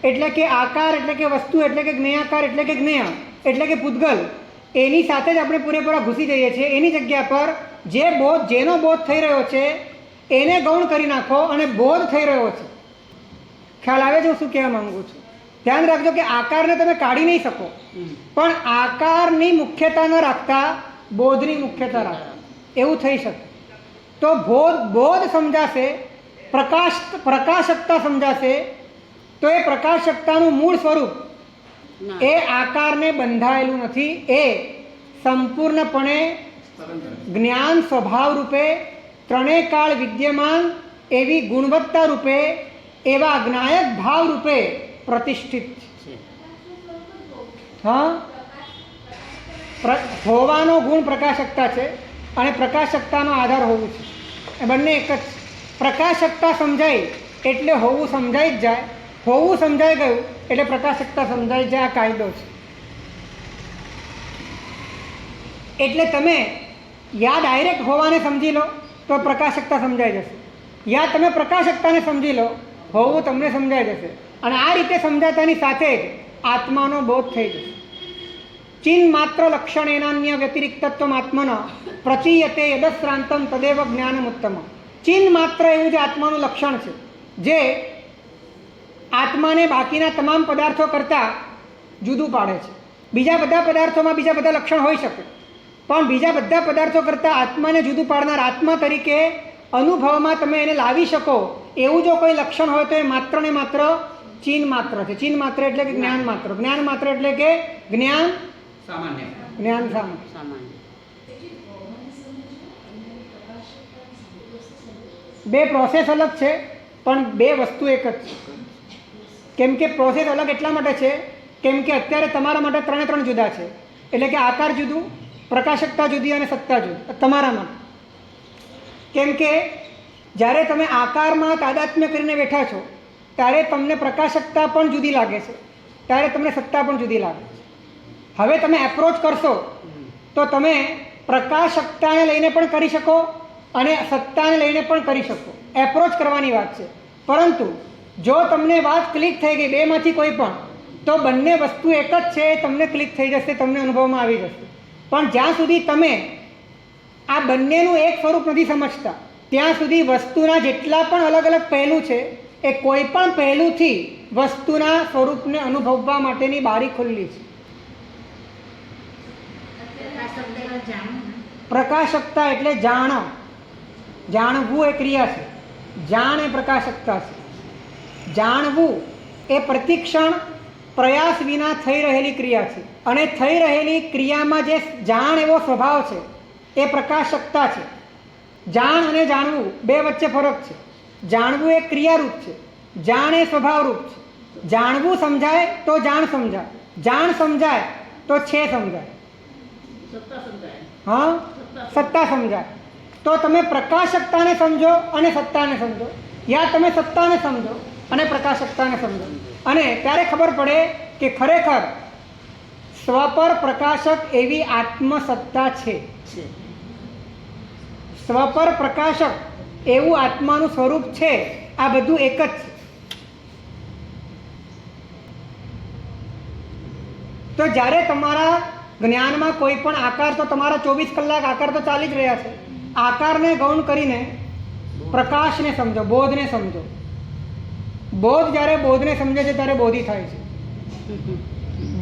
એટલે કે આકાર એટલે કે વસ્તુ, એટલે કે જ્ઞેયાકાર એટલે કે જ્ઞેય, એટલે કે પૂતગલ, એની સાથે જ આપણે પૂરેપૂરા ઘૂસી જઈએ છીએ. એની જગ્યા પર જેનો બોધ થઈ રહ્યો છે એને ગૌણ કરી નાખો અને બોધ થઈ રહ્યો છે. ખ્યાલ આવે છે હું શું કહેવા માંગુ છું? ધ્યાન રાખજો કે આકારને તમે કાઢી નહીં શકો, પણ આકારની મુખ્યતા ન રાખતા બોધની મુખ્યતા રાખતા એવું થઈ શકે. તો બોધ સમજાશે, પ્રકાશકતા સમજાશે. તો એ પ્રકાશકતાનું મૂળ સ્વરૂપ એ આકારને બંધાયેલું નથી. એ સંપૂર્ણપણે જ્ઞાન સ્વભાવ રૂપે ત્રણેય કાળ વિદ્યમાન એવી ગુણવત્તા રૂપે એવા જ્ઞાયક ભાવ રૂપે પ્રતિષ્ઠિત છે. હા, હોવાનો ગુણ પ્રકાશકતા છે અને પ્રકાશકતાનો આધાર હોવું છે. એ બંને એક જ. પ્રકાશકતા સમજાય એટલે હોવું સમજાઈ જ જાય, હોવું સમજાઈ ગયું એટલે પ્રકાશકતા સમજાઈ જાય. આ કાયદો છે. એટલે તમે યા ડાયરેક્ટ હોવાને સમજી લો તો પ્રકાશકતા સમજાઈ જશે, યા તમે પ્રકાશકતાને સમજી લો, હોવું તમને સમજાઈ જશે. અને આ રીતે સમજાતાની સાથે જ આત્માનો બોધ થઈ જશે. ચિન્હ માત્ર લક્ષણ એનાન્ય વ્યતિરિક્તત્વ આત્મનો પ્રચીયતે યદશ્રાંતમ તદેવ જ્ઞાનમ ઉત્તમ. ચિન્હ માત્ર એવું જે આત્માનું લક્ષણ છે, જે આત્માને બાકીના તમામ પદાર્થો કરતાં જુદું પાડે છે. બીજા બધા પદાર્થોમાં બીજા બધા લક્ષણ હોઈ શકે, પણ બીજા બધા પદાર્થો કરતાં આત્માને જુદું પાડનાર, આત્મા તરીકે અનુભવમાં તમે એને લાવી શકો એવું જો કોઈ લક્ષણ હોય તો એ માત્ર ને માત્ર ચિન્હ માત્ર છે. ચિન્હ માત્ર એટલે કે જ્ઞાન માત્ર. જ્ઞાન માત્ર એટલે કે જ્ઞાન સામાન્ય. જ્ઞાન સામાન્ય. બે પ્રોસેસ અલગ છે પણ બે વસ્તુ એક જ છે. કેમ કે પ્રોસેસ અલગ એટલા માટે છે કેમ કે અત્યારે તમારા માટે ત્રણે જુદા છે. એટલે કે આકાર જુદું, પ્રકાશકતા જુદી અને સત્તા જુદી તમારા માટે. કેમ કે જ્યારે તમે આકારમાં તાદાત્મ્ય કરીને બેઠા છો ત્યારે તમને પ્રકાશકતા પણ જુદી લાગે છે, ત્યારે તમને સત્તા પણ જુદી લાગે છે. હવે તમે એપ્રોચ કરશો તો તમે પ્રકાશકતાને લઈને પણ કરી શકો અને સત્તાને લઈને પણ કરી શકો. એપ્રોચ કરવાની વાત છે. પરંતુ જો તમને વાત ક્લિક થઈ ગઈ બેમાંથી કોઈ પણ, તો બંને વસ્તુ એક જ છે, તમને ક્લિક થઈ જશે, તમને અનુભવમાં આવી જશે. પણ જ્યાં સુધી તમે આ બંનેનું એક સ્વરૂપ નથી સમજતા ત્યાં સુધી વસ્તુના જેટલા પણ અલગ અલગ પહેલું છે એ કોઈ પણ પહેલુંથી વસ્તુના સ્વરૂપને અનુભવવા માટેની બારી ખુલ્લી છે. પ્રકાશકતા એટલે જાણવું એ ક્રિયા છે. જાણ એ પ્રકાશકતા છે. જાણવું એ પ્રતિક્ષણ પ્રયાસ વિના થઈ રહેલી ક્રિયા છે. અને થઈ રહેલી ક્રિયામાં જે જાણ એવો સ્વભાવ છે એ પ્રકાશકતા છે. જાણ અને જાણવું બે વચ્ચે ફરક છે. જાણવું એ ક્રિયારૂપ છે, જાણ એ સ્વભાવરૂપ છે. જાણવું સમજાય તો જાણ સમજાય, જાણ સમજાય તો સમજાય, હા સત્તા સમજાય. તો તમે પ્રકાશકતાને સમજો અને સત્તાને સમજો, યા તમે સત્તાને સમજો અને પ્રકાશકતાને સમજો, અને ત્યારે ખબર પડે કે ખરેખર સ્વપર પ્રકાશક એવી આત્મસત્તા છે. સ્વપર પ્રકાશક એવું આત્માનું સ્વરૂપ છે. આ બધું એક જ છે. તો જ્યારે તમારા જ્ઞાનમાં કોઈ પણ આકાર, તો તમારા 24 કલાક આકાર તો ચાલી જ રહ્યા છે. આકારને ગૌણ કરીને પ્રકાશને સમજો, બોધને સમજો. બોધ જ્યારે બોધને સમજે છે ત્યારે બોધી થાય છે.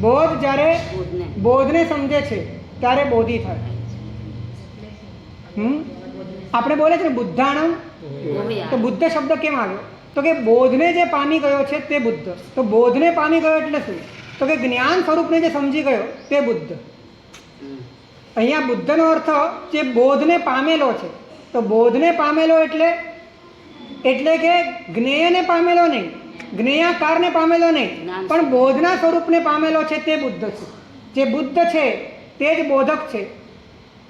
બોધ જ્યારે બોધને સમજે છે ત્યારે બોધી થાય. આપણે બોલે છે ને બુદ્ધાણમ, તો બુદ્ધ શબ્દ કેમ આવ્યો? તો કે બોધને જે પામી ગયો છે તે બુદ્ધ. તો બોધને પામી ગયો એટલે શું? તો કે જ્ઞાન સ્વરૂપને જે સમજી ગયો તે બુદ્ધ. અહીંયા બુદ્ધનો અર્થ જે બોધને પામેલો છે. તો બોધને પામેલો એટલે કે જ્ઞેયને પામેલો નહીં, જ્ઞેયાકારને પામેલો નહીં, પણ બોધના સ્વરૂપને પામેલો છે તે બુદ્ધ છે. જે બુદ્ધ છે તે જ બોધક છે,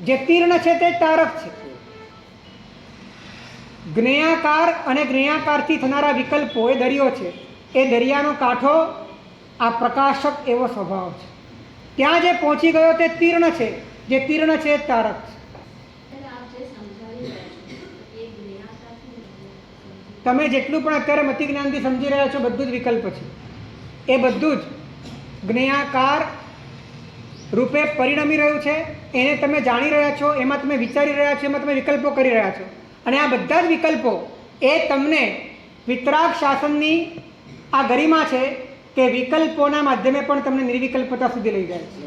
જે તીર્ણ છે તે જ તારક છે. જ્ઞેયાકાર અને જ્ઞેયાકારથી થનારા વિકલ્પો એ દરિયો છે. એ દરિયાનો કાંઠો આ પ્રકાશક એવો સ્વભાવ છે. ત્યાં જે પહોંચી ગયો તે તીર્ણ છે, જે તીર્ણ છે એ જ તારક છે. તમે જેટલું પણ અત્યારે મતિ જ્ઞાનથી સમજી રહ્યા છો બધું જ વિકલ્પ છે. એ બધું જ જ્ઞેયાકાર રૂપે પરિણમી રહ્યું છે. એને તમે જાણી રહ્યા છો, એમાં તમે વિચારી રહ્યા છો, એમાં તમે વિકલ્પો કરી રહ્યા છો. અને આ બધા જ વિકલ્પો એ તમને વિતરાગ શાસનની આ ગરિમા છે કે વિકલ્પોના માધ્યમે પણ તમને નિર્વિકલ્પતા સુધી લઈ જાય છે.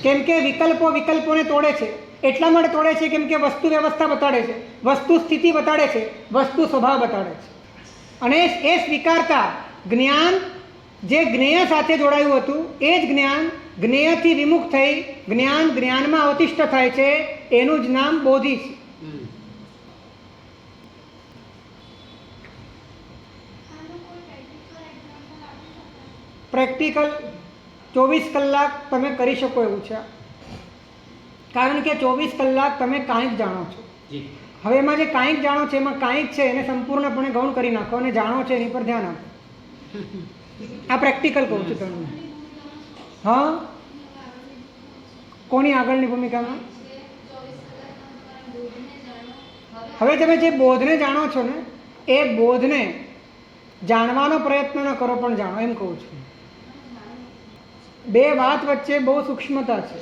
કેમ કે વિકલ્પો વિકલ્પોને તોડે છે. એટલા માટે તોડે છે કેમ કે વસ્તુ વ્યવસ્થા બતાડે છે, વસ્તુ સ્થિતિ બતાડે છે, વસ્તુ સ્વભાવ બતાડે છે. અને એ સ્વીકારતા જ્ઞાન જે જ્ઞેય સાથે જોડાયું હતું એ જ જ્ઞાન જ્ઞેયથી વિમુખ થઈ જ્ઞાન જ્ઞાનમાં અવતિષ્ઠ થાય છે. એનું જ નામ બોધિ છે. પ્રેક્ટિકલ 24 કલાક તમે કરી શકો એવું છે. કારણ કે 24 કલાક તમે કાંઈક જાણો છો. હવે એમાં જે કાંઈક જાણો છો એમાં કાંઈક છે એને સંપૂર્ણપણે ગૌણ કરી નાખો અને જાણો છો એની પર ધ્યાન આપો. આ પ્રેક્ટિકલ કહું છું તમને. હા, કોની આગળની ભૂમિકામાં? હવે તમે જે બોધને જાણો છો ને એ બોધને જાણવાનો પ્રયત્ન ન કરો પણ જાણો, એમ કહું છું. બે વાત વચ્ચે બહુ સૂક્ષ્મતા છે.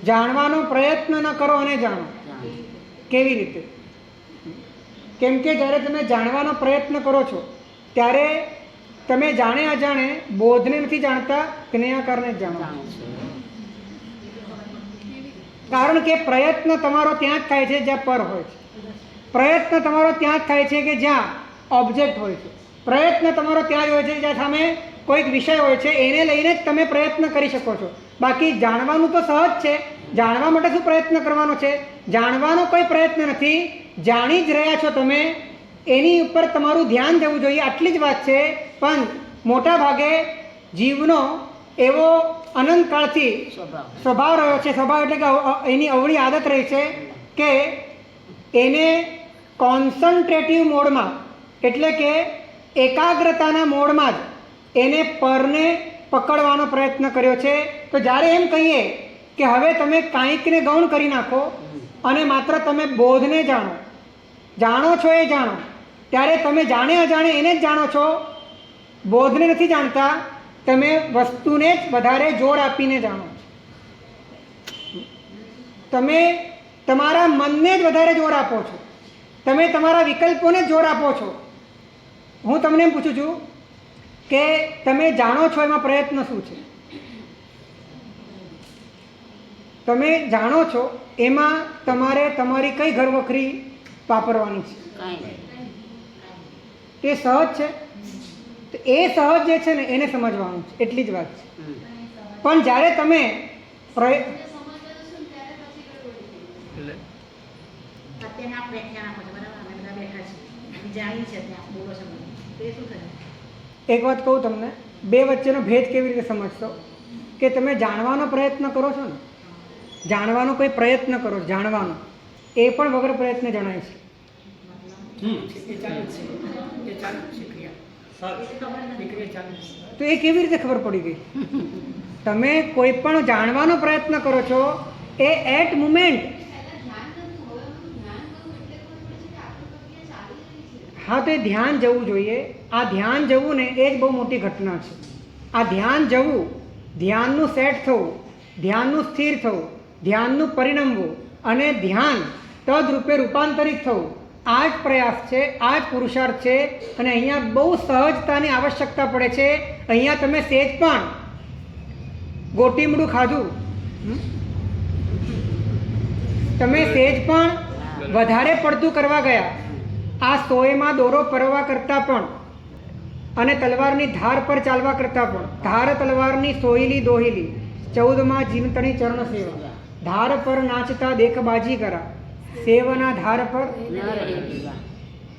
જાણવાનો પ્રયત્ન ન કરો અને જાણો. કેવી રીતે? કેમ કે જ્યારે તમે જાણવાનો પ્રયત્ન કરો છો ત્યારે તમે જાણે અજાણે બોધને નથી જાણતા, જ્ઞેયાકારને જ જાણો. કારણ કે પ્રયત્ન તમારો ત્યાં જ થાય છે જ્યાં પર હોય છે. પ્રયત્ન તમારો ત્યાં જ થાય છે કે જ્યાં ઓબ્જેક્ટ હોય છે. પ્રયત્ન તમારો ત્યાં જ હોય છે જ્યાં સામે કોઈક વિષય હોય છે. એને લઈને જ તમે પ્રયત્ન કરી શકો છો. બાકી જાણવાનું તો સહજ છે. જાણવા માટે શું પ્રયત્ન કરવાનો છે? જાણવાનો કોઈ પ્રયત્ન નથી. જાણી જ રહ્યા છો તમે. એની ઉપર તમારું ધ્યાન જવું જોઈએ, આટલી જ વાત છે. પણ મોટા ભાગે જીવનો એવો અનંતકાળથી સ્વભાવ રહ્યો છે. સ્વભાવ એટલે કે એની અવળી આદત રહી છે કે એને કોન્સન્ટ્રેટિવ મોડમાં એટલે કે એકાગ્રતાના મોડમાં જ એને પરને પકડવાનો પ્રયત્ન કર્યો છે. તો જ્યારે એમ કહીએ કે હવે તમે કાંઈકને ગૌણ કરી નાખો અને માત્ર તમે બોધને જાણો, જાણો છો એ જાણો, ત્યારે તમે જાણે અજાણે એને જ જાણો છો, બોધને નથી જાણતા. તમે વસ્તુને જ વધારે જોર આપીને જાણો છો. તમે તમારા મનને જ વધારે જોર આપો છો. તમે તમારા વિકલ્પોને જ જોર આપો છો. હું તમને એમ પૂછું છું કે તમે જાણો છો એમાં પ્રયત્ન શું છે? તમે જાણો છો એમાં તમારે તમારી કઈ ઘરવખરી વાપરવાની છે? તે સહજ છે. તો એ સહજ જે છે ને એને સમજવાનું છે, એટલી જ વાત છે. પણ જ્યારે તમે એક વાત કહું તમને, બે વચ્ચેનો ભેદ કેવી રીતે સમજશો કે તમે જાણવાનો પ્રયત્ન કરો છો ને, જાણવાનો કોઈ પ્રયત્ન કરો, જાણવાનો એ પણ વગર પ્રયત્ન જણાય છે. તો એ કેવી રીતે ખબર પડી ગઈ? તમે કોઈ પણ જાણવાનો પ્રયત્ન કરો છો એ એટ મુમેન્ટ. હા, તો એ ધ્યાન જવું જોઈએ. આ ધ્યાન જવું ને એ જ બહુ મોટી ઘટના છે. આ ધ્યાન જવું, ધ્યાનનું સેટ થવું, ધ્યાનનું સ્થિર થવું, ધ્યાનનું પરિણમવું અને ધ્યાન તદરૂપે રૂપાંતરિત થવું, આ જ પ્રયાસ છે, આ જ પુરુષાર્થ છે. અને અહીંયા બહુ સહજતાની આવશ્યકતા પડે છે. અહીંયા તમે સેજ પણ ગોટીમડું ખાધું, તમે સેજ પણ વધારે પડતું કરવા ગયા, આ સોયમાં દોરો પરવા કરતાં પણ અને તલવારની ધાર પર ચાલવા કરતાં પણ, ધાર તલવારની સોયલી દોહિલી 14માં જીવતણી ચરણ સેવા, ધાર પર નાચતા દેખ બાજી કરા, સેવના ધાર પર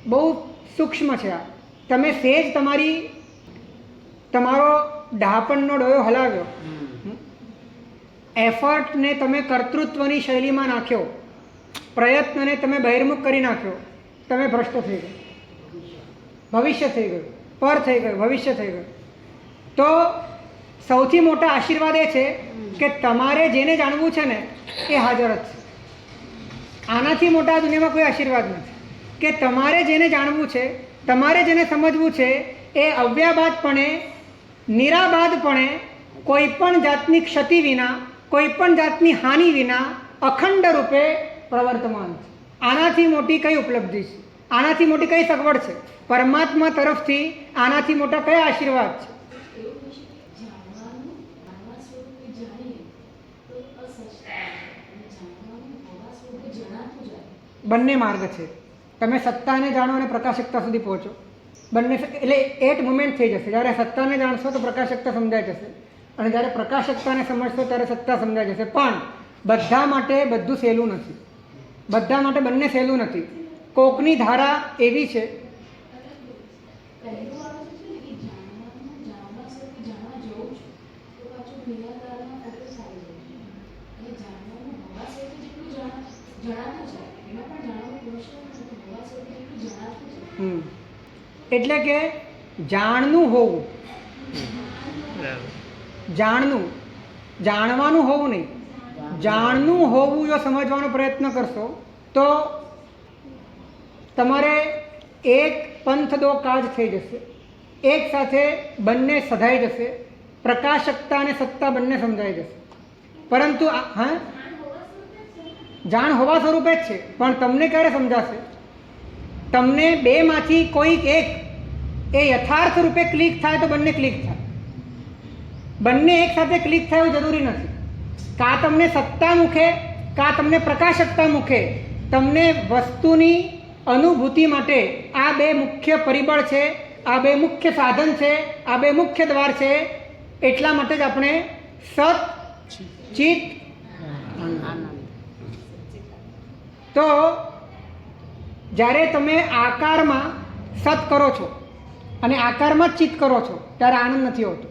બહુ સૂક્ષ્મ છે આ. તમે સેજ તમારો ડાપણનો ડોયો હલાવ્યો, એફર્ટને તમે કર્તૃત્વની શૈલીમાં નાખ્યો, પ્રયત્નને તમે બહિર્મુખ કરી નાખ્યો, તમે ભ્રષ્ટ થઈ ગયો, ભવિષ્ય થઈ ગયું, પર થઈ ગયું, ભવિષ્ય થઈ ગયું. તો સૌથી મોટા આશીર્વાદ એ છે કે તમારે જેને જાણવું છે ને એ હાજર જ છે. આનાથી મોટા આ દુનિયામાં કોઈ આશીર્વાદ નથી કે તમારે જેને જાણવું છે, તમારે જેને સમજવું છે એ અવ્યાબાદપણે, નિરાબાદપણે, કોઈ પણ જાતની ક્ષતિ વિના, કોઈ પણ જાતની હાનિ વિના અખંડ રૂપે પ્રવર્તમાન છે. આનાથી મોટી કઈ ઉપલબ્ધિ છે? આનાથી મોટી કઈ સગવડ છે? પરમાત્મા તરફથી આનાથી મોટા કયા આશીર્વાદ છે? બંને માર્ગ છે. તમે સત્તાને જાણો અને પ્રકાશકતા સુધી પહોંચો, બંને એટલે એટ મુમેન્ટ થઈ જશે. જ્યારે સત્તાને જાણશો તો પ્રકાશકતા સમજાઈ જશે, અને જ્યારે પ્રકાશકતાને સમજશો ત્યારે સત્તા સમજાઈ જશે. પણ બધા માટે બધું સહેલું નથી, બધા માટે બંને સહેલું નથી. કોકની ધારા એવી છે એટલે કે જાણનું હોવું, જાણવાનું હોવું નહીં, જાણનું હોવું જો સમજવાનો પ્રયત્ન કરશો તો તમારે એક પંથ દો કાજ થઈ જશે. એક સાથે બંને સધાઈ જશે, પ્રકાશકતા અને સત્તા બંને સમજાઈ જશે. પરંતુ હા, જાણ હોવા સ્વરૂપે જ છે, પણ તમને ક્યારે સમજાશે? તમને બેમાંથી કોઈક એક એ યથાર્થ રૂપે ક્લિક થાય તો બંને ક્લિક થાય. બંને એક સાથે ક્લિક થાય એવું જરૂરી નથી. કાં તમને સત્તા મુખે, કાં તમને પ્રકાશકતા મુખે તમને વસ્તુની અનુભૂતિ માટે આ બે મુખ્ય પરિબળ છે, આ બે મુખ્ય સાધન છે, આ બે મુખ્ય દ્વાર છે. એટલા માટે જ આપણે સત, ચિત, તો જ્યારે તમે આકારમાં સત કરો છો અને આકારમાં જ ચિત્ત કરો છો ત્યારે આનંદ નથી હોતો.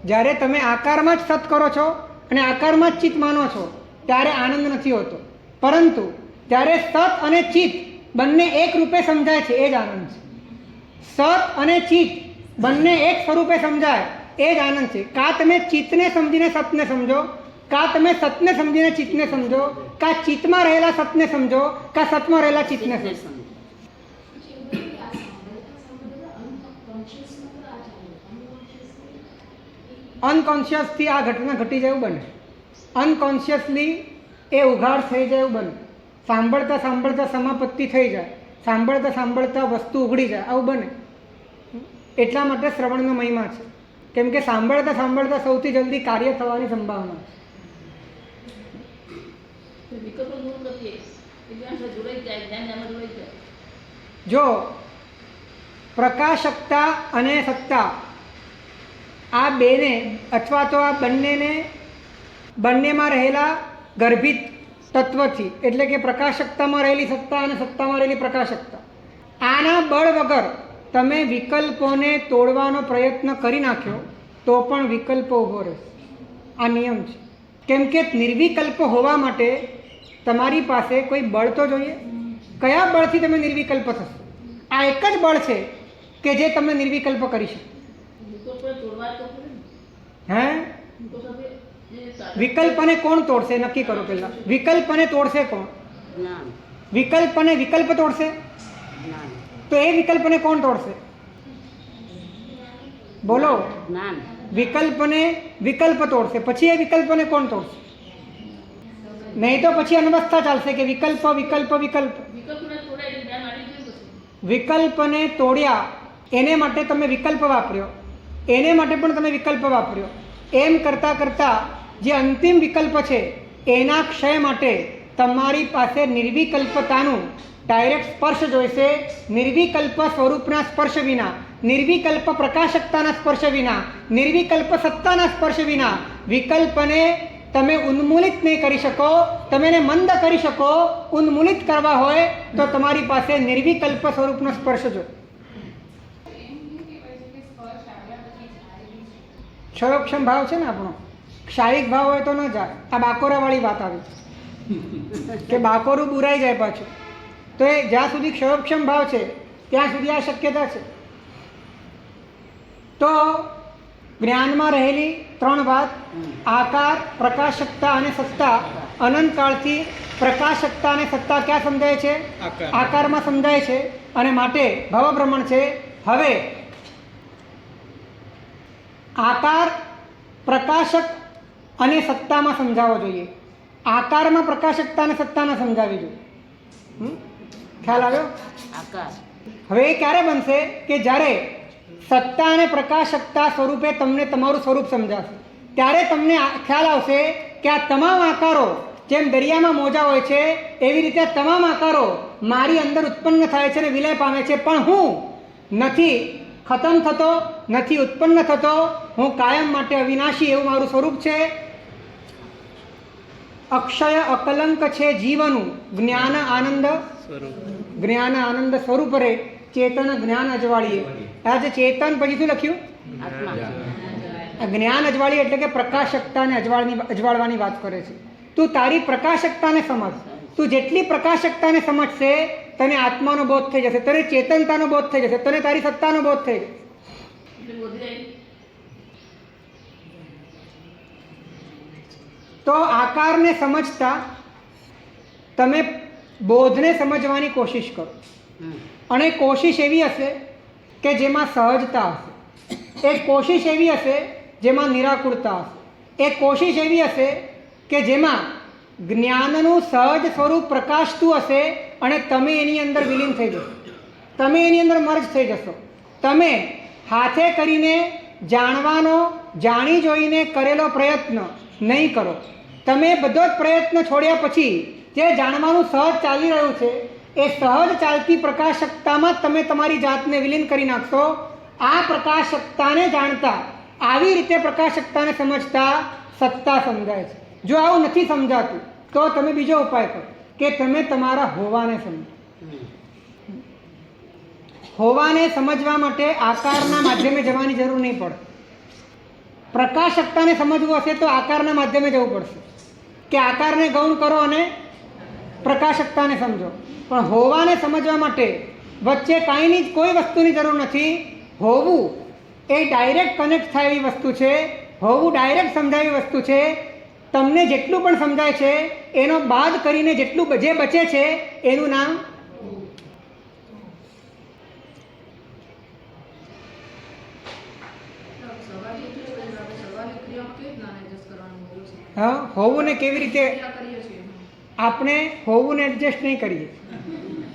જ્યારે તમે આકારમાં જ સત કરો છો અને આકારમાં જ ચિત્ત માનો છો ત્યારે આનંદ નથી હોતો. પરંતુ જ્યારે સત અને ચિત્ત બંને એક રૂપે સમજાય છે એ જ આનંદ છે. સત અને ચિત્ત બંને એક સ્વરૂપે સમજાય એ જ આનંદ છે. કાં તમે ચિત્તને સમજીને સતને સમજો, કાં તમે સતને સમજીને ચિત્તને સમજો, કાં ચિત્તમાં રહેલા સતને સમજો, કાં સતમાં રહેલા ચિત્તને સમજો. અનકોન્શિયસથી આ ઘટના ઘટી જાય એવું બને, અનકોન્શિયસલી એ ઉઘાડ થઈ જાય એવું બને, સાંભળતા સાંભળતા સમાપત્તિ થઈ જાય, સાંભળતા સાંભળતા વસ્તુ ઉઘડી જાય આવું બને. એટલા માટે શ્રવણનો મહિમા છે, કેમ કે સાંભળતા સાંભળતા સૌથી જલ્દી કાર્ય થવાની સંભાવના છે. જો પ્રકાશકતા અને સત્તા આ બેને અથવા તો આ બંનેમાં રહેલા ગર્ભિત તત્વથી, એટલે કે પ્રકાશકતામાં રહેલી સત્તા અને સત્તામાં રહેલી પ્રકાશકતા, આના બળ વગર તમે વિકલ્પોને તોડવાનો પ્રયત્ન કરી નાખ્યો તો પણ વિકલ્પ ઊભો રહેશે. આ નિયમ છે. કેમ કે નિર્વિકલ્પ હોવા માટે તમારી પાસે કોઈ બળ તો જોઈએ. કયા બળથી તમે નિર્વિકલ્પ થશો? આ એક જ બળ છે કે જે તમને નિર્વિકલ્પ કરી શકે. હે, વિકલ્પને કોણ તોડશે? નક્કી કરો પહેલા. વિકલ્પને તોડશે કોણ? વિકલ્પને વિકલ્પ તોડશે? તો એ વિકલ્પને કોણ તોડશે? બોલો. વિકલ્પને વિકલ્પ તોડશે, પછી એ વિકલ્પને કોણ તોડશે? નહીં તો પછી અનવસ્થા ચાલશે કે વિકલ્પ વિકલ્પ વિકલ્પ. વિકલ્પને તોડ્યા એને માટે તમે વિકલ્પ વાપર્યો, એને માટે પણ તમે વિકલ્પ વાપર્યો. એમ કરતાં કરતાં જે અંતિમ વિકલ્પ છે એના ક્ષય માટે તમારી પાસે નિર્વિકલ્પતાનું ડાયરેક્ટ સ્પર્શ જોઈશે. નિર્વિકલ્પ સ્વરૂપના સ્પર્શ વિના, નિર્વિકલ્પ પ્રકાશકતાના સ્પર્શ વિના, નિર્વિકલ્પ સત્તાના સ્પર્શ વિના વિકલ્પને તમે ઉન્મૂલિત નહીં કરી શકો. તમે એને મંદ કરી શકો. ઉન્મૂલિત કરવા હોય તો તમારી પાસે નિર્વિકલ્પ સ્વરૂપનો સ્પર્શ જોઈએ. ક્ષયોક્ષમ ભાવ છે ને આપણો, ક્ષાયિક ભાવ હોય તો ન જાય. આ બાકોરાવાળી વાત આવી કે બાકોરું બુરાઈ જાય પાછું. તો એ જ્યાં સુધી ક્ષયોક્ષમ ભાવ છે ત્યાં સુધી આ શક્યતા છે. તો જ્ઞાનમાં રહેલી 3 વાત, આકાર, પ્રકાશકતા અને સત્તા. અનંતકાળથી પ્રકાશકતા અને સત્તા ક્યાં સમજાય છે? આકારમાં સમજાય છે, અને માટે ભાવભ્રમણ છે. હવે આકાર, પ્રકાશક અને સત્તામાં સમજાવવો જોઈએ. આકારમાં પ્રકાશકતા અને સત્તામાં સમજાવવી જોઈએ. ખ્યાલ આવ્યો? હવે એ ક્યારે બનશે કે જ્યારે સત્તા અને પ્રકાશકતા સ્વરૂપે તમને તમારું સ્વરૂપ સમજાશે. ત્યારે તમને ખ્યાલ આવશે કે આ તમામ આકારો જેમ દરિયામાં મોજા હોય છે એવી રીતે તમામ આકારો મારી અંદર ઉત્પન્ન થાય છે અને વિલય પામે છે, પણ હું નથી ખતમ થતો, નથી ઉત્પન્ન થતો. હું કાયમ માટે અવિનાશી એવું મારું સ્વરૂપ છે. અક્ષય અકલંક છે જીવનું જ્ઞાન આનંદ સ્વરૂપ રે ચેતન જ્ઞાન અજવાળીએ. આ જે ચેતન પછી શું લખ્યું? જ્ઞાન અજવાળી એટલે કે પ્રકાશકતાને અજવાળવાની વાત કરે છે. તું તારી પ્રકાશકતાને સમજ. તું જેટલી પ્રકાશકતાને સમજશે તને આત્માનો બોધ થઈ જશે, તને ચેતનતાનો બોધ થઈ જશે, તને તારી સત્તાનો બોધ થઈ જશે. તો આકારને સમજતા તમે બોધને સમજવાની કોશિશ કરો, અને કોશિશ એવી હશે કે જેમાં સહજતા હશે. એક કોશિશ એવી હશે જેમાં નિરાકુરતા હશે. એક કોશિશ એવી હશે કે જેમાં જ્ઞાનનું સહજ સ્વરૂપ પ્રકાશતું હશે અને તમે એની અંદર વિલીન થઈ જશો, તમે એની અંદર મર્જ થઈ જશો. તમે હાથે કરીને જાણવાનો, જાણી જોઈને કરેલો પ્રયત્ન નહીં કરો. તમે બધો જ પ્રયત્ન છોડ્યા પછી જે જાણવાનું સહજ ચાલી રહ્યું છે એ સહજ ચાલતી પ્રકાશકતામાં તમે તમારી જાતને વિલીન કરી નાખશો. આ પ્રકાશકતાને જાણતા, આવી રીતે પ્રકાશકતાને સમજતા સત્તા સમજાય છે. જો આવું નથી સમજાતું તો તમે બીજો ઉપાય કરો કે તમે તમારા હોવાને સમજો. હોવાને સમજવા માટે આકારના માધ્યમે જવાની જરૂર નહીં પડે. પ્રકાશકતાને સમજવું હશે તો આકારના માધ્યમે જવું પડશે કે આકારને ગૌણ કરો અને પ્રકાશકતાને સમજો. પણ હોવાને સમજવા માટે વચ્ચે કાંઈની કોઈ વસ્તુની જરૂર નથી. હોવું એ ડાયરેક્ટ કનેક્ટ થાય એવી વસ્તુ છે. હોવું ડાયરેક્ટ સમજાય એવી વસ્તુ છે. તમને જેટલું પણ સમજાય છે એનો બાદ કરીને જેટલું જે બચે છે એનું નામ હા. હોવું ને કેવી રીતે આપણે હોવું ને એડજસ્ટ નહીં કરીએ,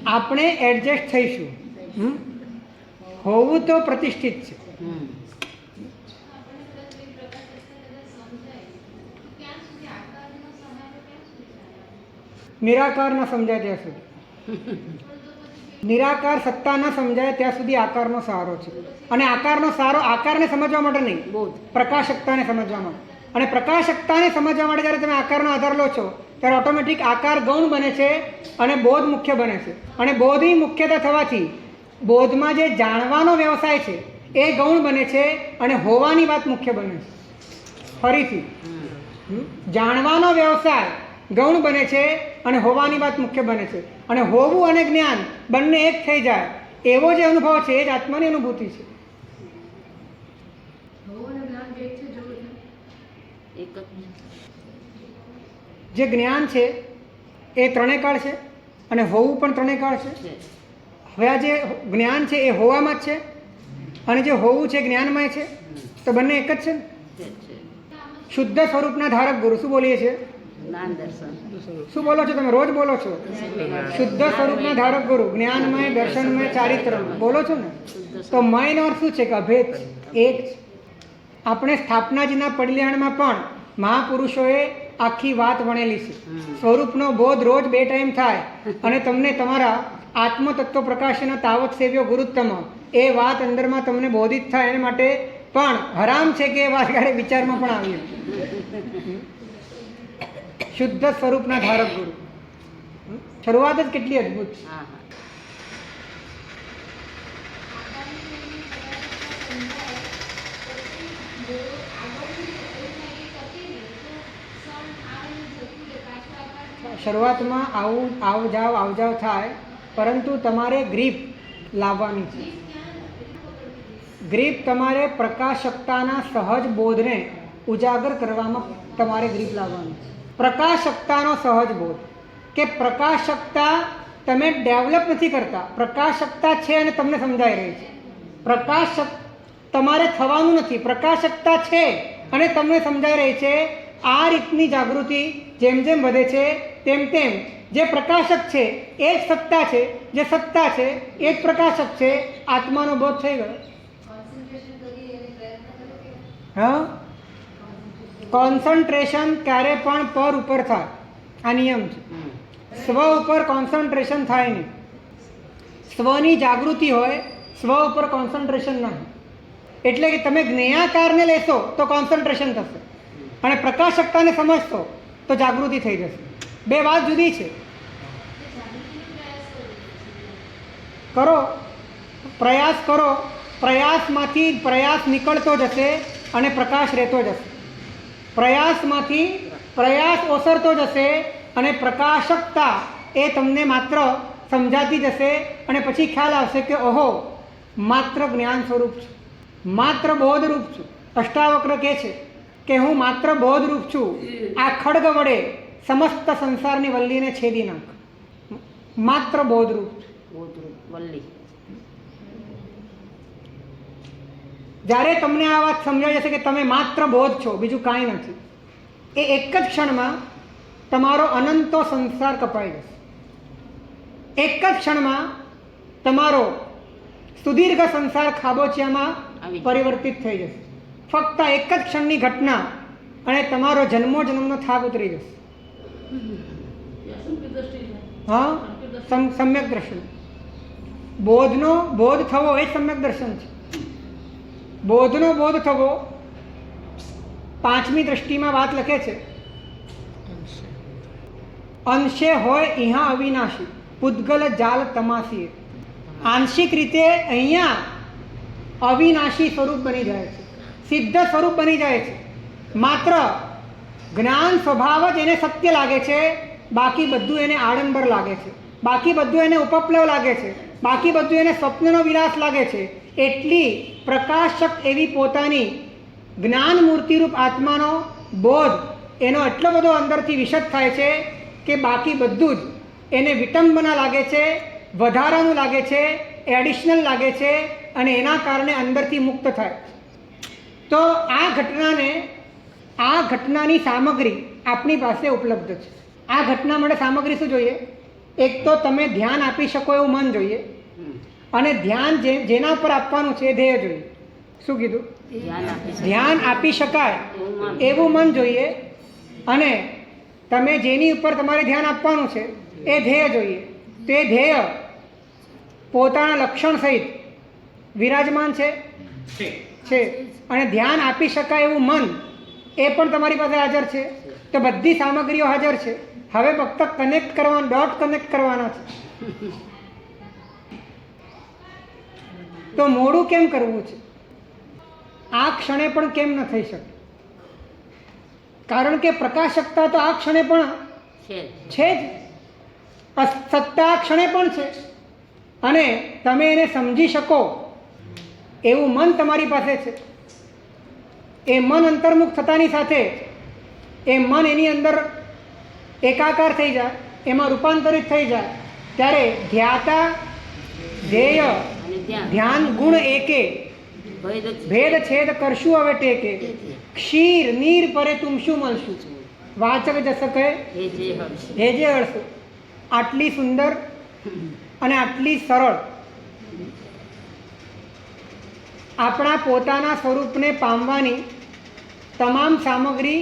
આપણે એડજસ્ટ થઈશું. હોવું તો પ્રતિષ્ઠિત છે. નિરાકાર ન સમજાય ત્યાં સુધી, નિરાકાર સત્તા ન સમજાય ત્યાં સુધી આકારનો સહારો છે. અને આકારનો સહારો આકારને સમજવા માટે નહીં, પ્રકાશકતાને સમજવા માટે. અને પ્રકાશકતાને સમજવા માટે જ્યારે તમે આકારનો આધાર લો છો ત્યારે ઓટોમેટિક આકાર ગૌણ બને છે અને બોધ મુખ્ય બને છે. અને બોધની મુખ્યતા થવાથી બોધમાં જે જાણવાનો વ્યવસાય છે એ ગૌણ બને છે અને હોવાની વાત મુખ્ય બને છે. ફરીથી જાણવાનો વ્યવસાય ગૌણ બને છે અને હોવાની વાત મુખ્ય બને છે. અને હોવું અને જ્ઞાન બંને એક થઈ જાય એવો જે અનુભવ છે એ જ આત્માની અનુભૂતિ છે. જે જ્ઞાન છે એ ત્રણેય કાળ છે અને હોવું પણ ત્રણેય કાળ છે. હવે આ જે જ્ઞાન છે એ હોવામાં જ છે અને જે હોવું છે જ્ઞાનમય છે, તો બંને એક જ છે ને. શુદ્ધ સ્વરૂપના ધારક ગુરુ શું બોલીએ છીએ? શું બોલો છો તમે? રોજ બોલો છો. શુદ્ધ સ્વરૂપના ધારક ગુરુ જ્ઞાનમય, દર્શનમય, ચારિત્રમય બોલો છો ને. તો મયનો અર્થ શું છે? કે અભેદ છે, એક છે. આપણે સ્થાપનાજીના પડિયાણમાં પણ મહાપુરુષોએ આખી વાત વણેલી છે. સ્વરૂપનો બોધ રોજ 2 ટાઈમ થાય અને તમને તમારા આત્મતત્વ પ્રકાશના તાવત સેવ્યો ગુરુત્તમ એ વાત અંદરમાં તમને બોધિત થાય. એના માટે પણ હરામ છે કે એ વાત ક્યારે વિચારમાં પણ આવી. શુદ્ધ સ્વરૂપના ધારક ગુરુ, શરૂઆત જ કેટલી અદભુત છે. શરૂઆતમાં આવ જાવ થાય, પરંતુ તમારે ગ્રીપ લાવવાની છે. ગ્રીપ તમારે પ્રકાશકતાના સહજ બોધને ઉજાગર કરવામાં તમારે ગ્રીપ લાવવાનું. પ્રકાશકતાનો સહજ બોધ કે પ્રકાશકતા તમે ડેવલપ નથી કરતા, પ્રકાશકતા છે અને તમને સમજાઈ રહી છે. પ્રકાશક તમારે થવાનું નથી, પ્રકાશકતા છે અને તમને સમજાઈ રહી છે. આ રીતની જાગૃતિ જેમ જેમ વધે છે તેમ તેમ જે પ્રકાશક છે એ જ સત્તા છે, જે સત્તા છે એ જ પ્રકાશક છે. આત્માનો બોધ થઈ ગયો. હા, કોન્સન્ટ્રેશન ક્યારે પણ પર ઉપર થાય, આ નિયમ છે. સ્વ ઉપર કોન્સન્ટ્રેશન થાય નહીં. સ્વની જાગૃતિ હોય, સ્વ ઉપર કોન્સન્ટ્રેશન ના હોય. એટલે કે તમે જ્ઞેયાકારને લેશો તો કોન્સન્ટ્રેશન થશે અને પ્રકાશકતાને સમજશો તો જાગૃતિ થઈ જશે. બે વાત જુદી છે. કરો, પ્રયાસ કરો, પ્રયાસમાંથી પ્રયાસ નીકળતો જશે અને પ્રકાશ રહેતો જશે. પ્રયાસમાંથી પ્રયાસ ઓસરતો જશે અને પ્રકાશકતા એ તમને માત્ર સમજાતી જશે અને પછી ખ્યાલ આવશે કે ઓહો, માત્ર જ્ઞાન સ્વરૂપ છું, માત્ર બોધરૂપ છું. અષ્ટાવક્ર કહે છે કે હું માત્ર બોધરૂપ છું, આ ખડગ વડે સમસ્ત સંસારની વલ્લીને છેદી નાખ. માત્ર બોધરૂપ વલ્લી. જ્યારે તમને આ વાત સમજાઈ જશે કે તમે માત્ર બોધ છો, બીજું કાંઈ નથી, એ એક જ ક્ષણમાં તમારો અનંતો સંસાર કપાઈ જશે. એક જ ક્ષણમાં તમારો સુદીર્ઘ સંસાર ખાબોચિયામાં પરિવર્તિત થઈ જશે. ફક્ત એક જ ક્ષણની ઘટના અને તમારો જન્મો જન્મનો થાક ઉતરી જશે. હા, સમ્યક દર્શન. બોધનો બોધ થવો એ સમ્યક દર્શન છે. બોધનો બોધ થવો, પાંચમી દ્રષ્ટિમાં વાત લખે છે, અંશે હોય ઇહા અવિનાશી પૂતગલ જાલ તમાસી. આંશિક રીતે અહીંયા અવિનાશી સ્વરૂપ બની જાય છે, સિદ્ધ સ્વરૂપ બની જાય છે. માત્ર જ્ઞાન સ્વભાવ જ એને સત્ય લાગે છે, બાકી બધું એને આડંબર લાગે છે, બાકી બધું એને ઉપપ્લવ લાગે છે, બાકી બધું એને સ્વપ્નનો વિલાસ લાગે છે. એટલી પ્રકાશક એવી પોતાની જ્ઞાન મૂર્તિરૂપ આત્માનો બોધ એનો એટલો બધો અંદરથી વિશદ થાય છે કે બાકી બધું જ એને વિટંબના લાગે છે, વધારાનું લાગે છે, એડિશનલ લાગે છે અને એના કારણે અંદરથી મુક્ત થાય. તો આ ઘટનાની સામગ્રી આપણી પાસે ઉપલબ્ધ છે. આ ઘટના માટે સામગ્રી શું જોઈએ? એક તો તમે ધ્યાન આપી શકો એવું મન જોઈએ અને ધ્યાન જેના પર આપવાનું છે એ ધ્યેય જોઈએ. શું કીધું? ધ્યાન આપી શકાય એવું મન જોઈએ અને તમે જેની ઉપર તમારે ધ્યાન આપવાનું છે એ ધ્યેય જોઈએ. તે ધ્યેય પોતાના લક્ષણ સહિત વિરાજમાન છે અને ધ્યાન આપી શકાય એવું મન એ પણ તમારી પાસે હાજર છે. તો બધી સામગ્રીઓ હાજર છે. હવે ફક્ત કનેક્ટ કરવાના, ડોટ કનેક્ટ કરવાના છે. તો મોડું કેમ કરવું છે? આ ક્ષણે પણ કેમ ન થઈ શકે? કારણ કે પ્રકાશકતા તો આ ક્ષણે પણ છે જ, સત્તા આ ક્ષણે પણ છે અને તમે એને સમજી શકો એવું મન તમારી પાસે છે. એ મન અંતર્મુખ થતાની સાથે એ મન એની અંદર એકાકાર થઈ જાય, એમાં રૂપાંતરિત થઈ જાય ત્યારે ધ્યાતા ધ્યેય ધ્યાન ગુણ એકે ભેદ છેદ કરશું હવે ટેકે. ક્ષીર નીર પરે તું શું મળશું? વાચક જસ કહે હે જે હળશું. આટલી સુંદર અને આટલી સરળ આપણા પોતાના સ્વરૂપને પામવાની તમામ સામગ્રી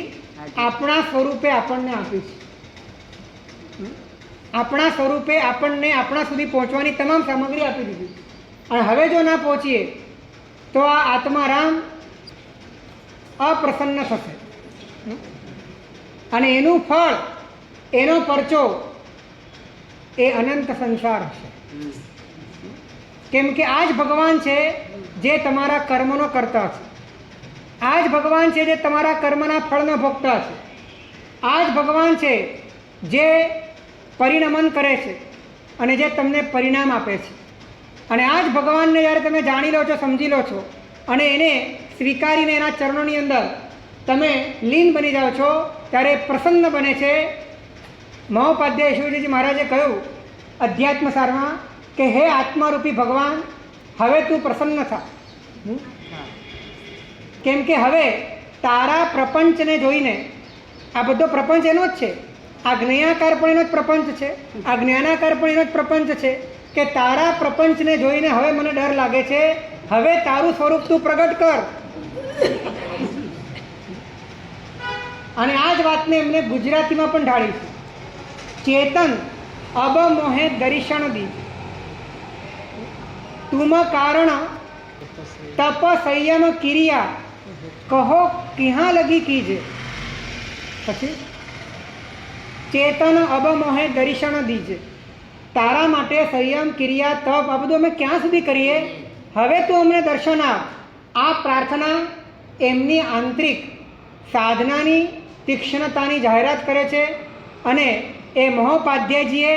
આપણા સ્વરૂપે આપણને આપી છે. આપણા સ્વરૂપે આપણને આપણા સુધી પહોંચવાની તમામ સામગ્રી આપી દીધી. અને હવે જો ના પહોંચીએ તો આ આત્મારામ અપ્રસન્ન થશે અને એનું ફળ, એનો પરચો એ અનંત સંસાર હશે. કેમ કે આ જ ભગવાન છે જે તમારા કર્મનો કરતા છે. આ જ ભગવાન છે જે તમારા કર્મના ફળનો ભોગતા છે. આ જ ભગવાન છે જે પરિણમન કરે છે અને જે તમને પરિણામ આપે છે. અને આ જ ભગવાનને જ્યારે તમે જાણી લો છો, સમજી લો છો, અને એને સ્વીકારીને એના ચરણોની અંદર તમે લીન બની જાઓ છો ત્યારે પ્રસન્ન બને છે. મહોપાધ્યાય શિવજીજી મહારાજે કહ્યું અધ્યાત્મસારમાં કે હે આત્મારૂપી ભગવાન, હવે તું પ્રસન્ન થા. કેમ કે હવે તારા પ્રપંચને જોઈને, આ બધો પ્રપંચ એનો જ છે, આ જ્ઞેયાકાર પણ એનો જ પ્રપંચ છે, આ જ્ઞાનાકાર પણ એનો જ પ્રપંચ છે, કે તારા પ્રપંચને જોઈને હવે મને ડર લાગે છે, હવે તારું સ્વરૂપ તું પ્રગટ કર. અને આ જ વાતને એમને ગુજરાતીમાં પણ ઢાળી છે. ચેતન અબ મોહે દર્શન દી, તુમ કારણ તપ સંયમ ક્રિયા, કહો ક્યાં લગી કીજે. પછી ચેતન અબ મોહે દર્શન દીજે, તારા માટે સંયમ ક્રિયા તપ આ બધું અમે ક્યાં સુધી કરીએ, હવે તું અમને દર્શન આપ. આ પ્રાર્થના એમની આંતરિક સાધનાની તીક્ષ્ણતાની જાહેરાત કરે છે. અને એ મહોપાધ્યાયજીએ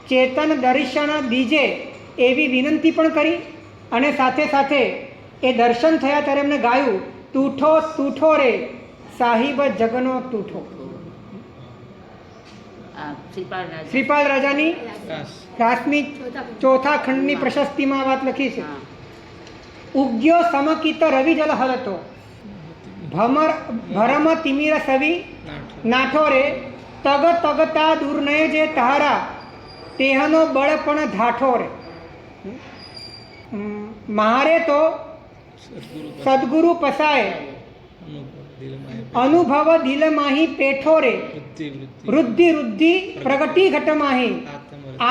ચેતન દર્શન દીજે એવી વિનંતી પણ કરી. અને સાથે સાથે એ દર્શન થયા ત્યારે એમને ગાયું તૂઠો તૂઠો રે સાહિબ જગનો તૂઠો. શ્રીપાલ રાજાની રાસની ચોથા ખંડની પ્રશસ્તિમાં વાત લખી છે. ઉગ્યો સમકિત રવિજલ હલતો, ભરમ તિમિર સવી નાઠો રે, તગ તગતા દુર્નય જે તારા, તેહનો બળ પણ ધાઠો રે. મારે તો સદગુરુ પસાય, અનુભવ દિલ માહી પેઠો રે, વૃદ્ધિ વૃદ્ધિ પ્રગટી ઘટ માહી,